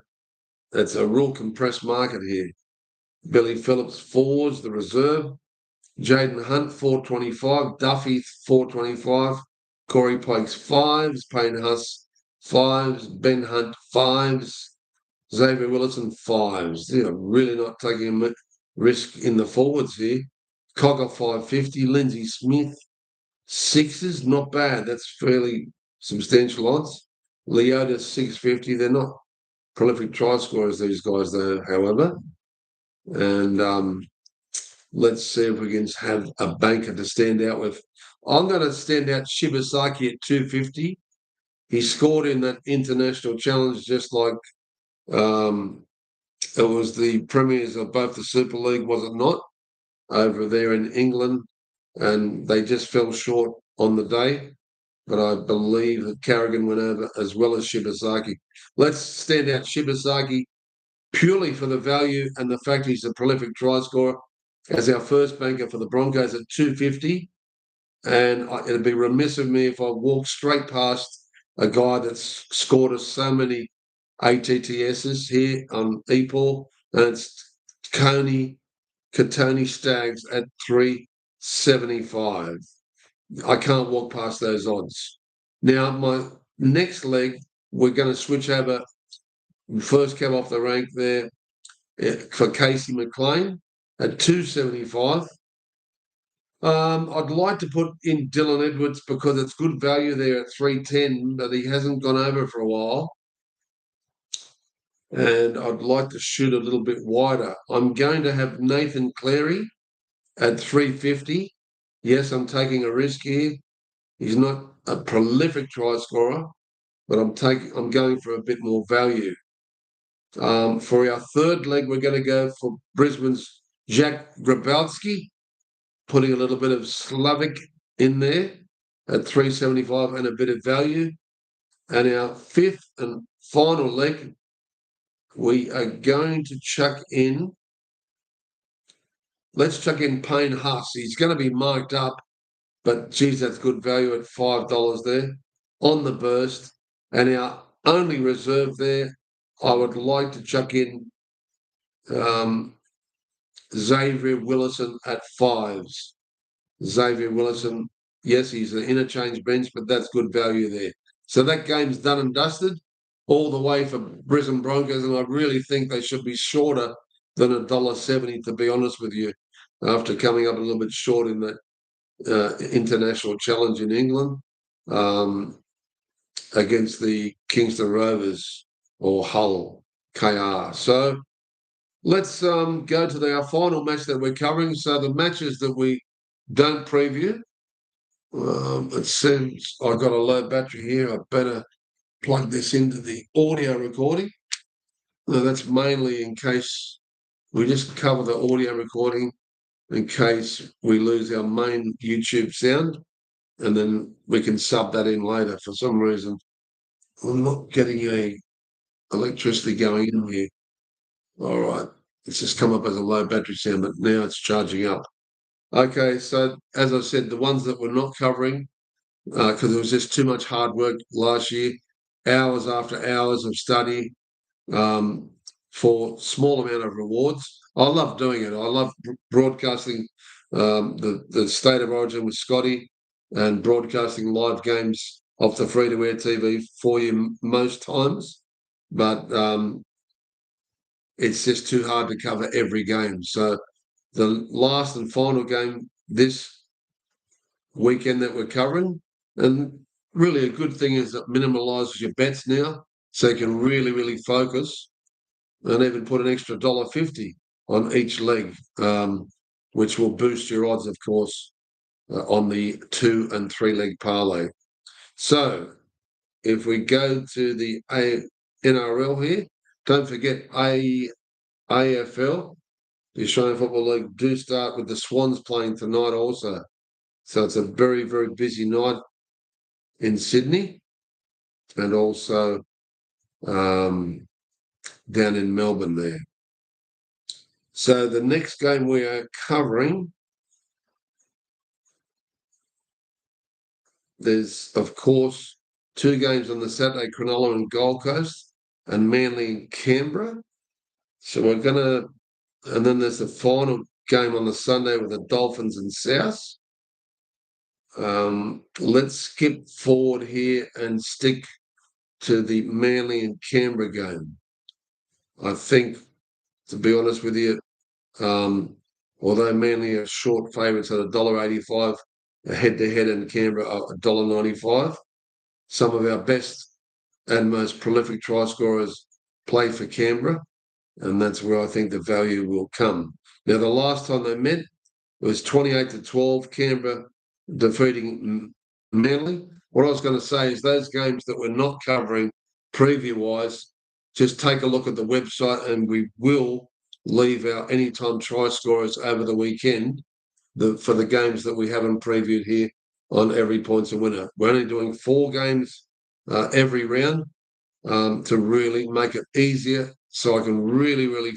it's a real compressed market here. Billy Phillips, fours, the reserve. Jaden Hunt, 425. Duffy, 425. Corey Pikes, fives. Payne Huss, fives. Ben Hunt, fives. Xavier Willison, fives. They're really not taking a risk in the forwards here. Cogger, 550. Lindsay Smith, sixes. Not bad. That's fairly substantial odds. Leota, 650. They're not prolific try scorers, these guys, though, however. And let's see if we can have a banker to stand out with. I'm going to stand out Shibasaki at 250. He scored in that international challenge just like it was the premiers of both the Super League, was it not, over there in England? And they just fell short on the day. But I believe that Carrigan went over as well as Shibasaki. Let's stand out Shibasaki purely for the value and the fact he's a prolific try scorer as our first banker for the Broncos at 250. And it'd be remiss of me if I walked straight past a guy that's scored us so many ATTSs here on EPOL, and it's Katoni Staggs at 375. I can't walk past those odds. Now, my next leg, we're going to switch over. First cab off the rank there for Casey McLean at 275. I'd like to put in Dylan Edwards because it's good value there at 310, but he hasn't gone over for a while. And I'd like to shoot a little bit wider. I'm going to have Nathan Cleary at 350. Yes, I'm taking a risk here. He's not a prolific try scorer, but I'm going for a bit more value. For our third leg, we're going to go for Brisbane's Jack Grabowski, putting a little bit of Slavic in there at 375 and a bit of value. And our fifth and final leg, we are going to chuck in. Let's chuck in Payne Huss. He's going to be marked up, but geez, that's good value at $5 there on the burst. And our only reserve there, I would like to chuck in Xavier Willison at fives. Xavier Willison, yes, he's an interchange bench, but that's good value there. So that game's done and dusted all the way for Brisbane Broncos, and I really think they should be shorter than $1.70, to be honest with you, after coming up a little bit short in that international challenge in England against the Kingston Rovers or Hull KR. So let's go to our final match that we're covering. So the matches that we don't preview. It seems I've got a low battery here. I better plug this into the audio recording. No, that's mainly in case we just cover the audio recording in case we lose our main YouTube sound, and then we can sub that in later. For some reason, I'm not getting a electricity going in here. All right. It's just come up as a low battery sound, but now it's charging up. Okay, so as I said, the ones that we're not covering, because it was just too much hard work last year, hours after hours of study for small amount of rewards. I love doing it. I love broadcasting the State of Origin with Scotty and broadcasting live games off the free-to-air TV for you most times. But it's just too hard to cover every game. So the last and final game this weekend that we're covering, and really a good thing is it minimalises your bets now, so you can really, really focus and even put an extra $1.50 on each leg, which will boost your odds, of course, on the 2 and 3 leg parlay. So if we go to the NRL here, don't forget AFL the Australian Football League do start with the Swans playing tonight also. So it's a very, very busy night in Sydney and also down in Melbourne there. So the next game we are covering, there's, of course, 2 games on the Saturday, Cronulla and Gold Coast, and Manly and Canberra. So we're going to, and then there's the final game on the Sunday with the Dolphins and South. Let's skip forward here and stick to the Manly and Canberra game. I think, to be honest with you, although Manly are short favourites at $1.85, head-to-head in Canberra $1.95, some of our best and most prolific try scorers play for Canberra, and that's where I think the value will come. Now, the last time they met, it was 28-12, Canberra defeating Manly. What I was going to say is those games that we're not covering preview-wise, just take a look at the website and we will leave our anytime try scorers over the weekend for the games that we haven't previewed here on Every Point's a Winner. We're only doing 4 games every round to really make it easier so I can really, really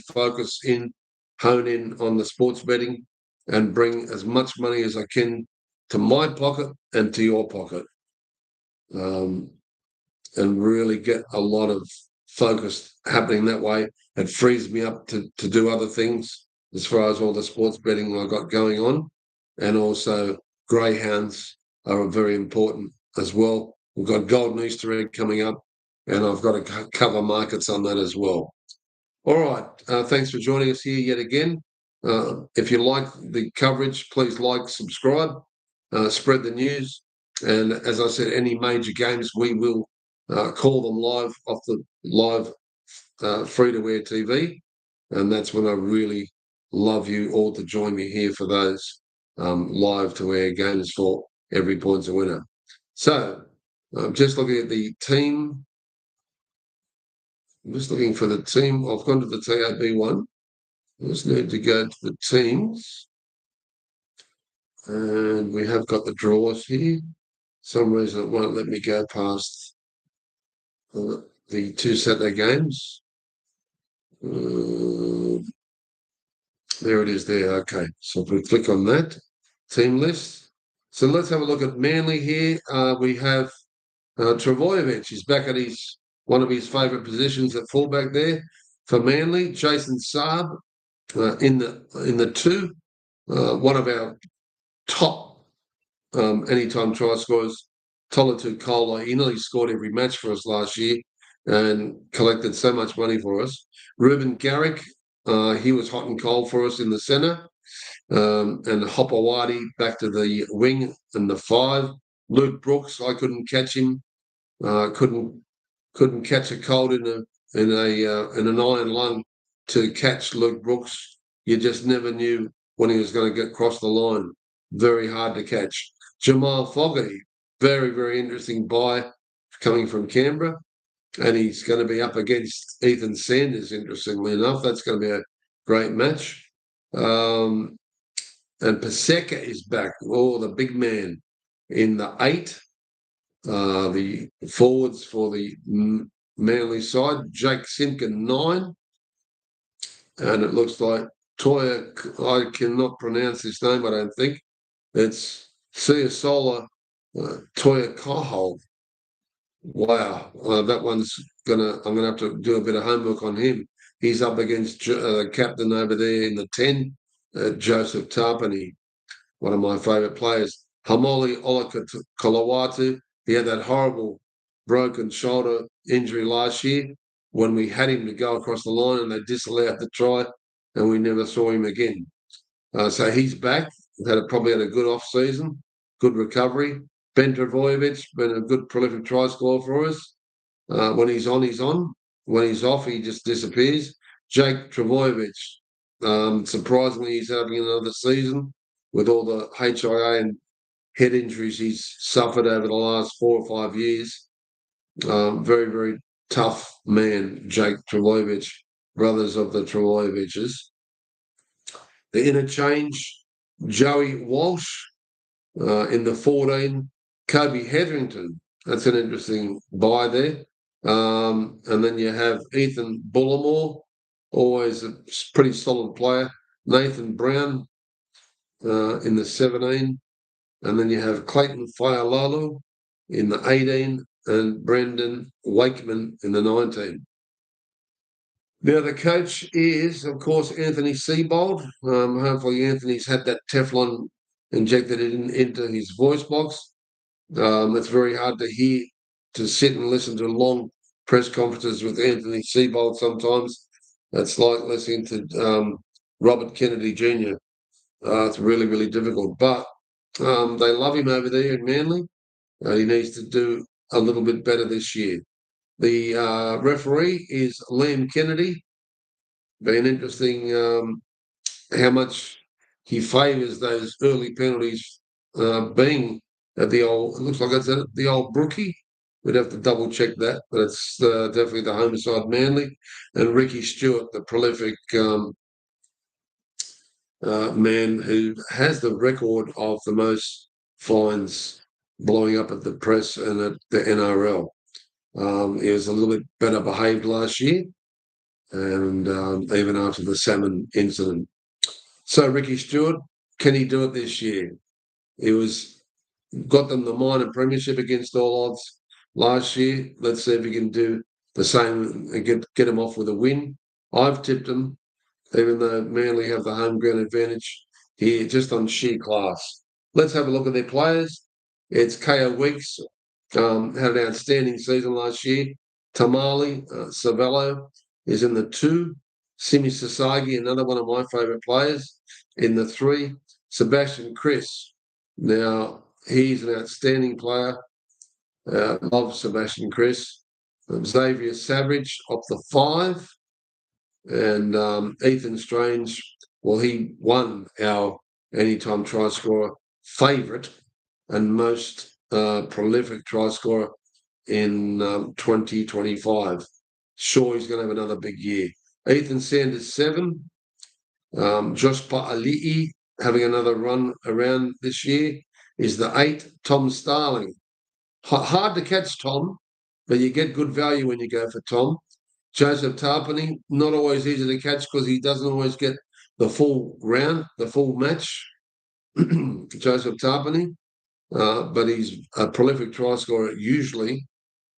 hone in on the sports betting and bring as much money as I can to my pocket and to your pocket, and really get a lot of focus happening that way. It frees me up to do other things as far as all the sports betting I got going on. And also greyhounds are very important as well. We've got Golden Easter egg coming up, and I've got to cover markets on that as well. All right. Thanks for joining us here yet again. If you like the coverage, please like, subscribe, spread the news. And as I said, any major games, we will call them live off the live free-to-air TV. And that's when I really love you all to join me here for those live-to-air games for Every Point's a Winner. So I'm just looking at the team. I'm just looking for the team. I've gone to the TAB one. I just need to go to the teams. And we have got the draws here. Some reason it won't let me go past the 2 Saturday games. There it is there. Okay. So if we click on that, team list. So let's have a look at Manly here. We have Travojevic. He's back at one of his favourite positions at fullback there for Manly. Jason Saab in the 2. One of our top anytime try scorers, Tolatu Kola. He nearly scored every match for us last year and collected so much money for us. Ruben Garrick, he was hot and cold for us in the centre. And Hopewadi back to the wing in the 5. Luke Brooks, I couldn't catch him. Couldn't catch a cold in an iron lung to catch Luke Brooks. You just never knew when he was going to get across the line. Very hard to catch. Jamal Fogarty, very, very interesting buy coming from Canberra. And he's going to be up against Ethan Sanders, interestingly enough. That's going to be a great match. And Paseka is back. Oh, the big man in the 8. The forwards for the Manly side, Jake Simpkin 9. And it looks like Toya, I cannot pronounce his name, I don't think. It's Siasola Toya Kohol. Wow, that one's I'm gonna have to do a bit of homework on him. He's up against the captain over there in the 10, Joseph Tarpany, one of my favourite players. Hamoli Olakawatu. He had that horrible broken shoulder injury last year when we had him to go across the line and they disallowed the try and we never saw him again. So he's back. Probably had a good off-season, good recovery. Ben Travojevic, been a good prolific try scorer for us. When he's on, he's on. When he's off, he just disappears. Jake Travojevic, surprisingly, he's having another season with all the HIA and head injuries he's suffered over the last 4 or 5 years. Very, very tough man, Jake Travojevic, brothers of the Travojeviches. The interchange, Joey Walsh in the 14, Kobe Hetherington. That's an interesting buy there. And then you have Ethan Bullimore, always a pretty solid player. Nathan Brown in the 17. And then you have Clayton Faialalu in the 18 and Brendan Wakeman in the 19. Now, the coach is, of course, Anthony Seibold. Hopefully, Anthony's had that Teflon injected into his voice box. It's very hard to sit and listen to long press conferences with Anthony Seibold sometimes. It's like listening to Robert Kennedy Jr. It's really, really difficult. But they love him over there in Manly. He needs to do a little bit better this year. The referee is Liam Kennedy. Been interesting how much he favours those early penalties being at the old. It looks like it's at the old Brookie. We'd have to double check that, but it's definitely the home side Manly. And Ricky Stewart, the prolific man who has the record of the most fines blowing up at the press and at the NRL. He was a little bit better behaved last year, and even after the salmon incident. So Ricky Stewart, can he do it this year? He got them the minor premiership against all odds last year. Let's see if he can do the same and get him off with a win. I've tipped him, even though Manly have the home ground advantage here, just on sheer class. Let's have a look at their players. It's Ko Weeks, had an outstanding season last year. Tamale Savello is in the 2. Simi Sasagi, another one of my favourite players, in the 3. Sebastian Chris. Now, he's an outstanding player. Love Sebastian Chris. Xavier Savage up the 5. And Ethan Strange, well, he won our anytime try scorer favourite and most prolific try scorer in 2025. Sure, he's going to have another big year. Ethan Sanders, 7. Josh Pa'ali'i having another run around this year is the 8. Tom Starling. Hard to catch Tom, but you get good value when you go for Tom. Joseph Tarpany, not always easy to catch because he doesn't always get the full round, the full match. Joseph Tarpany, but he's a prolific try scorer usually.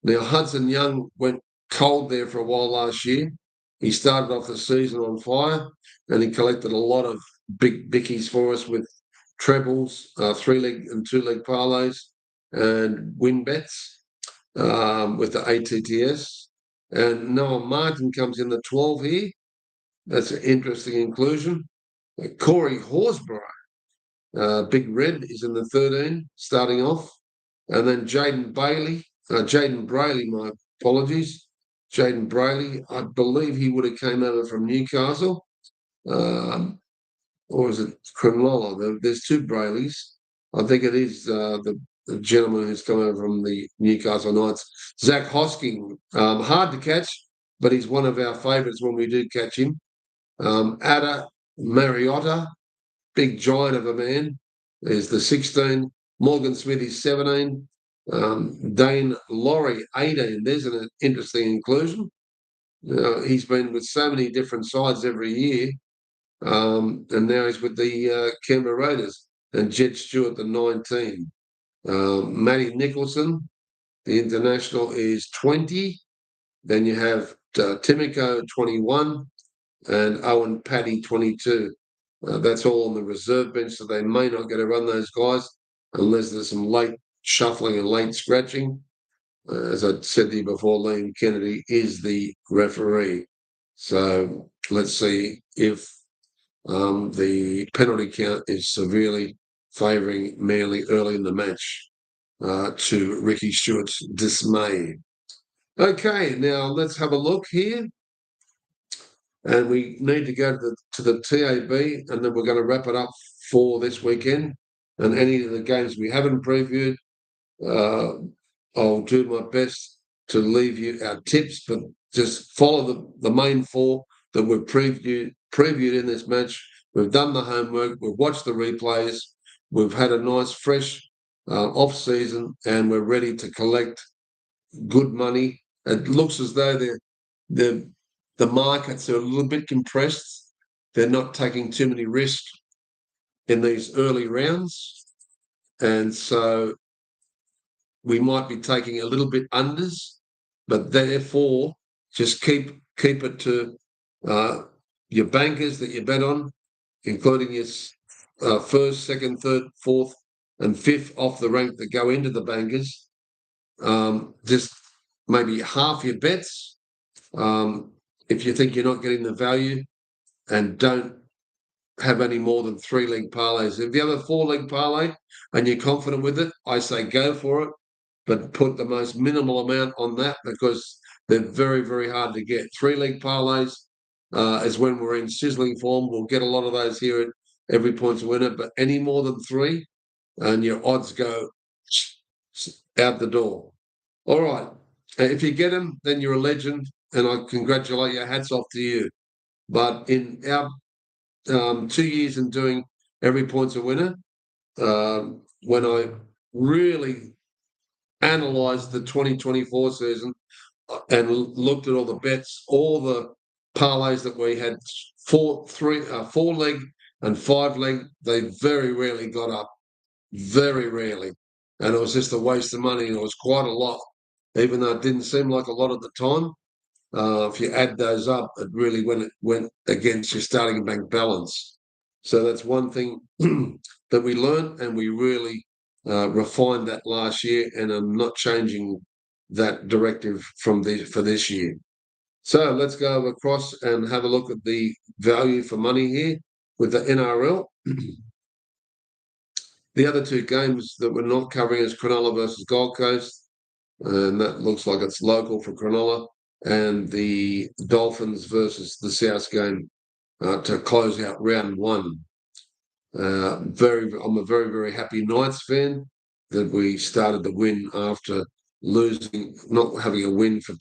Now, Hudson Young went cold there for a while last year. He started off the season on fire and he collected a lot of big bickies for us with trebles, 3-leg and 2-leg parlays and win bets with the ATTS. And Noah Martin comes in the 12 here. That's an interesting inclusion. Corey Horsburgh, Big Red, is in the 13, starting off. And then Jaden Brayley, my apologies. Jaden Brayley, I believe he would have came over from Newcastle. Or is it Cronulla? There's 2 Brayleys. I think it is the gentleman who's come over from the Newcastle Knights. Zach Hosking, hard to catch, but he's one of our favourites when we do catch him. Ada Mariotta, big giant of a man, is the 16. Morgan Smith is 17. Dane Laurie, 18. There's an interesting inclusion. He's been with so many different sides every year, and now he's with the Canberra Raiders. And Jed Stewart, the 19. Matty Nicholson, the international, is 20. Then you have Timiko, 21, and Owen Paddy, 22. That's all on the reserve bench, so they may not get to run those guys unless there's some late shuffling and late scratching. As I said to you before, Liam Kennedy is the referee. So let's see if the penalty count is severely favouring Manly early in the match to Ricky Stewart's dismay. Okay, now let's have a look here. And we need to go to the TAB, and then we're going to wrap it up for this weekend. And any of the games we haven't previewed, I'll do my best to leave you our tips, but just follow the main 4 that were previewed in this match We've done the homework. We've watched the replays. We've had a nice, fresh off season, and we're ready to collect good money. It looks as though the the markets are a little bit compressed. They're not taking too many risks in these early rounds, and so we might be taking a little bit unders, but therefore just keep it to your bankers that you bet on, including your first, second, third, fourth, and fifth off the rank that go into the bankers. Just maybe half your bets if you think you're not getting the value, and don't have any more than 3-leg parlays. If you have a 4-leg parlay and you're confident with it, I say go for it, but put the most minimal amount on that because they're very, very hard to get. 3-leg parlays is when we're in sizzling form. We'll get a lot of those here at Every Point's a Winner, but any more than 3 and your odds go out the door. All right. If you get them, then you're a legend, and I congratulate you. Hats off to you. But in our 2 years in doing Every Point's a Winner, when I really analysed the 2024 season and looked at all the bets, all the parlays that we had, 4-leg and 5-leg, they very rarely got up, very rarely. And it was just a waste of money, and it was quite a lot, even though it didn't seem like a lot at the time. If you add those up, it really went against your starting bank balance. So that's one thing that we learned, and we really refined that last year, and I'm not changing that directive for this year. So let's go across and have a look at the value for money here with the NRL. The other 2 games that we're not covering is Cronulla versus Gold Coast, and that looks like it's local for Cronulla, and the Dolphins versus the South game to close out round 1. I'm a very, very happy Knights fan that we started the win after not having a win for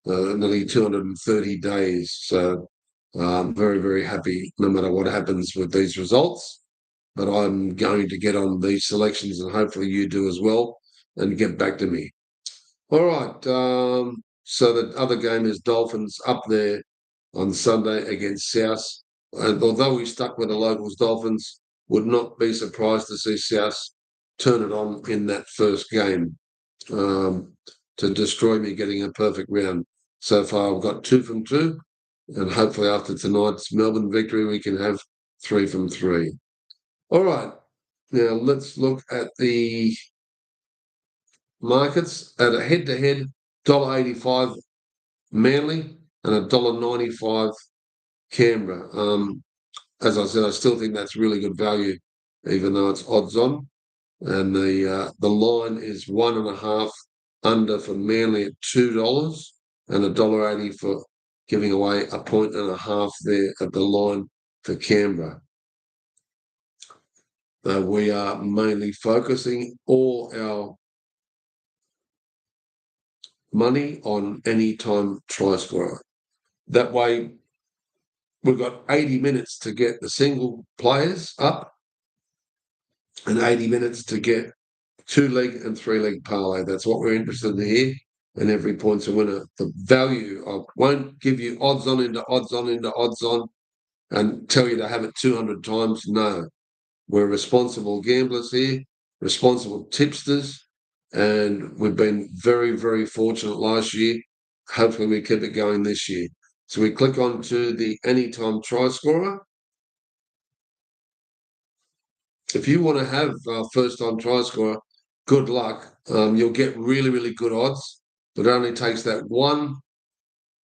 nearly 230 days. So I'm very, very happy no matter what happens with these results. But I'm going to get on these selections, and hopefully you do as well, and get back to me. All right. So the other game is Dolphins up there on Sunday against South. And although we stuck with the locals, Dolphins, would not be surprised to see South turn it on in that first game to destroy me getting a perfect round. So far, I've got 2 from 2, and hopefully after tonight's Melbourne victory, we can have 3 from 3. All right. Now let's look at the markets at a head-to-head. $1.85 Manly and $1.95 Canberra. As I said, I still think that's really good value, even though it's odds on. And the line is 1.5 under for Manly at $2 and $1.80 for giving away 1.5 there at the line for Canberra. We are mainly focusing all our money on anytime try scorer. That way, we've got 80 minutes to get the single players up and 80 minutes to get 2-leg and 3-leg parlay. That's what we're interested in here, and Every Point's a Winner. The value, I won't give you odds on into odds on into odds on and tell you to have it 200 times. No, we're responsible gamblers here, responsible tipsters, and we've been very, very fortunate last year. Hopefully we keep it going this year. So we click on to the anytime try scorer. If you want to have first-time try scorer, good luck. You'll get really, really good odds, but it only takes that one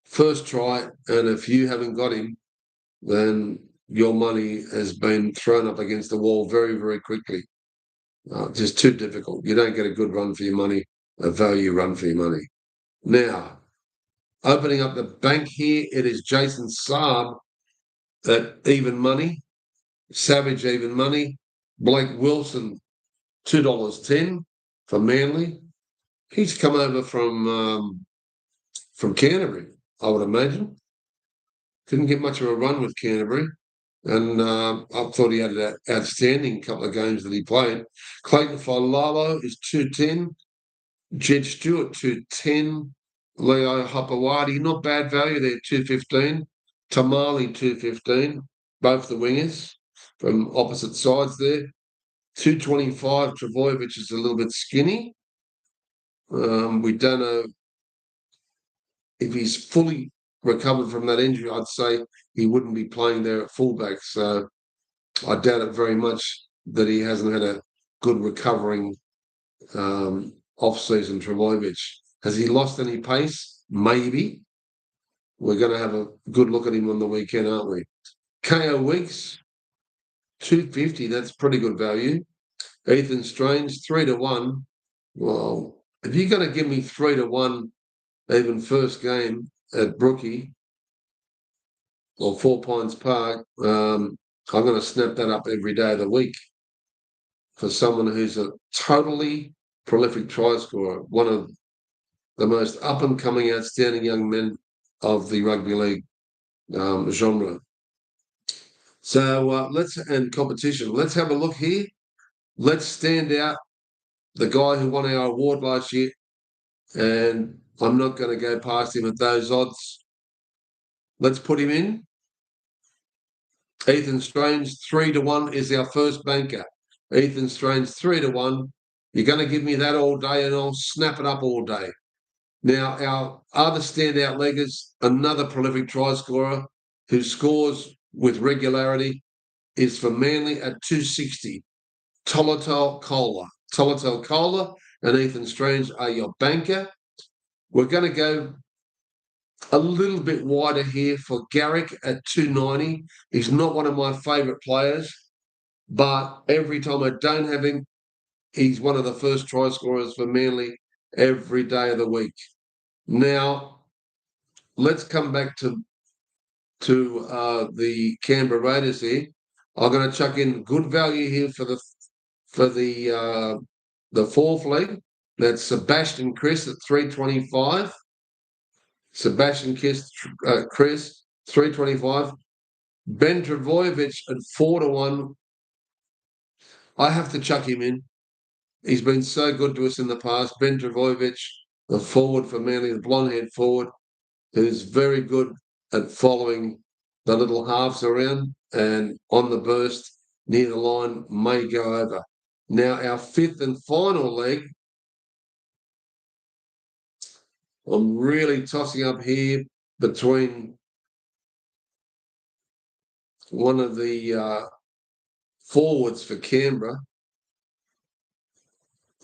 first try, and if you haven't got him, then your money has been thrown up against the wall very, very quickly. Just too difficult. You don't get a good run for your money, a value run for your money. Now, opening up the bank here, it is Jason Saab at even money, Savage even money, Blake Wilson $2.10 for Manly. He's come over from Canterbury, I would imagine. Didn't get much of a run with Canterbury. And I thought he had an outstanding couple of games that he played. Clayton Failalo is 210. Jed Stewart, 210. Leo Hopewadi, not bad value there, 215. Tamale, 215. Both the wingers from opposite sides there. 225. Travojevic is a little bit skinny. We don't know if he's fully recovered from that injury. I'd say he wouldn't be playing there at fullback. So I doubt it very much that he hasn't had a good recovering off-season. Travojevic. Has he lost any pace? Maybe. We're going to have a good look at him on the weekend, aren't we? KO Weeks, 250. That's pretty good value. Ethan Strange, 3-1. Well, if you're going to give me 3-1, even first game at Brookie or Four Pines Park, I'm going to snap that up every day of the week for someone who's a totally prolific try scorer, one of the most up-and-coming, outstanding young men of the rugby league genre. So and competition. Let's have a look here. Let's stand out the guy who won our award last year, and I'm not going to go past him at those odds. Let's put him in. Ethan Strange, 3-1 is our first banker. Ethan Strange, 3-1. You're going to give me that all day, and I'll snap it up all day. Now, our other standout leggers, another prolific try scorer who scores with regularity, is for Manly at 260. Tolotol Kohler. Tolotol Kohler and Ethan Strange are your banker. We're going to go a little bit wider here for Garrick at 290. He's not one of my favourite players, but every time I don't have him, he's one of the first try scorers for Manly every day of the week. Now, let's come back to the Canberra Raiders here. I'm going to chuck in good value here for the fourth leg. That's Sebastian Chris at 325. Sebastian Chris 325. Ben Travojevic at 4-1. I have to chuck him in. He's been so good to us in the past. Ben Travojevic, the forward for Manly, the blonde-haired forward, who's very good at following the little halves around and on the burst near the line may go over. Now, our fifth and final leg, I'm really tossing up here between one of the forwards for Canberra.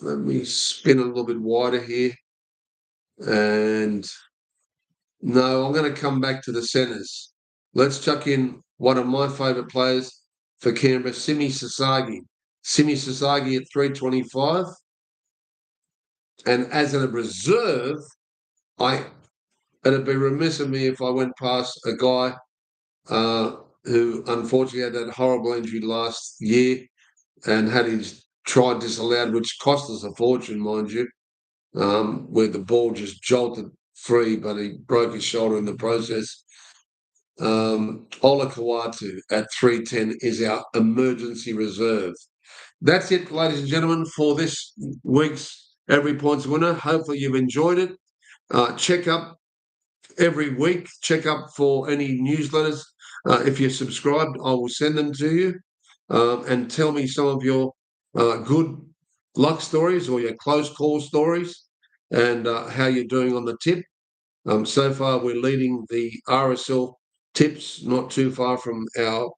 Let me spin a little bit wider here. And no, I'm going to come back to the centres. Let's chuck in one of my favourite players for Canberra, Simi Sasagi. Simi Sasagi at 325. And as a reserve, it'd be remiss of me if I went past a guy who unfortunately had that horrible injury last year and had his try disallowed, which cost us a fortune, mind you, where the ball just jolted free, but he broke his shoulder in the process. Ola Kawatu at 310 is our emergency reserve. That's it, ladies and gentlemen, for this week's Every Points Winner. Hopefully you've enjoyed it. Check up every week. Check up for any newsletters. If you're subscribed, I will send them to you. And tell me some of your good luck stories or your close call stories and how you're doing on the tip. So far, we're leading the RSL tips not too far from our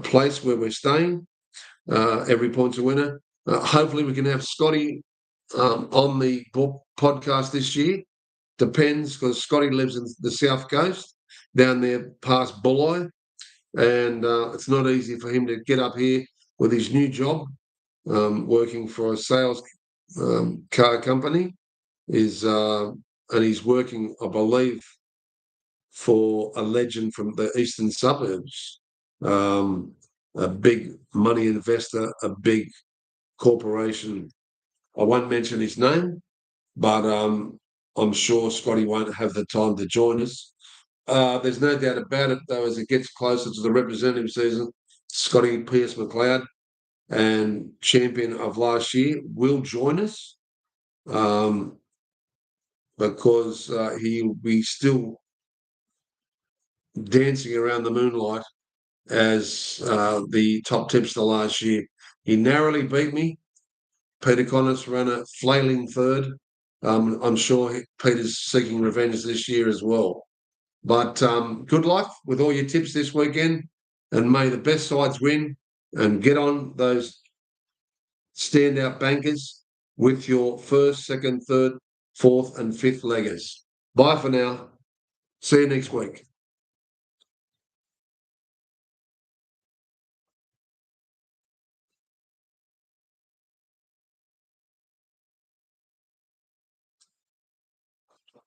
place where we're staying. Every Point's a winner. Hopefully, we can have Scotty on the podcast this year. Depends, because Scotty lives in the South Coast, down there past Bulli, and it's not easy for him to get up here with his new job, working for a sales car company. And he's working, I believe, for a legend from the eastern suburbs, a big money investor, a big corporation. I won't mention his name, but I'm sure Scotty won't have the time to join us. There's no doubt about it, though, as it gets closer to the representative season, Scotty Pearce McLeod, and champion of last year, will join us, because he will be still dancing around the moonlight as the top tipster last year. He narrowly beat me. Peter Connors ran a flailing third. I'm sure Peter's seeking revenge this year as well. But good luck with all your tips this weekend, and may the best sides win, and get on those standout bankers with your first, second, third, fourth, and fifth leggers. Bye for now. See you next week.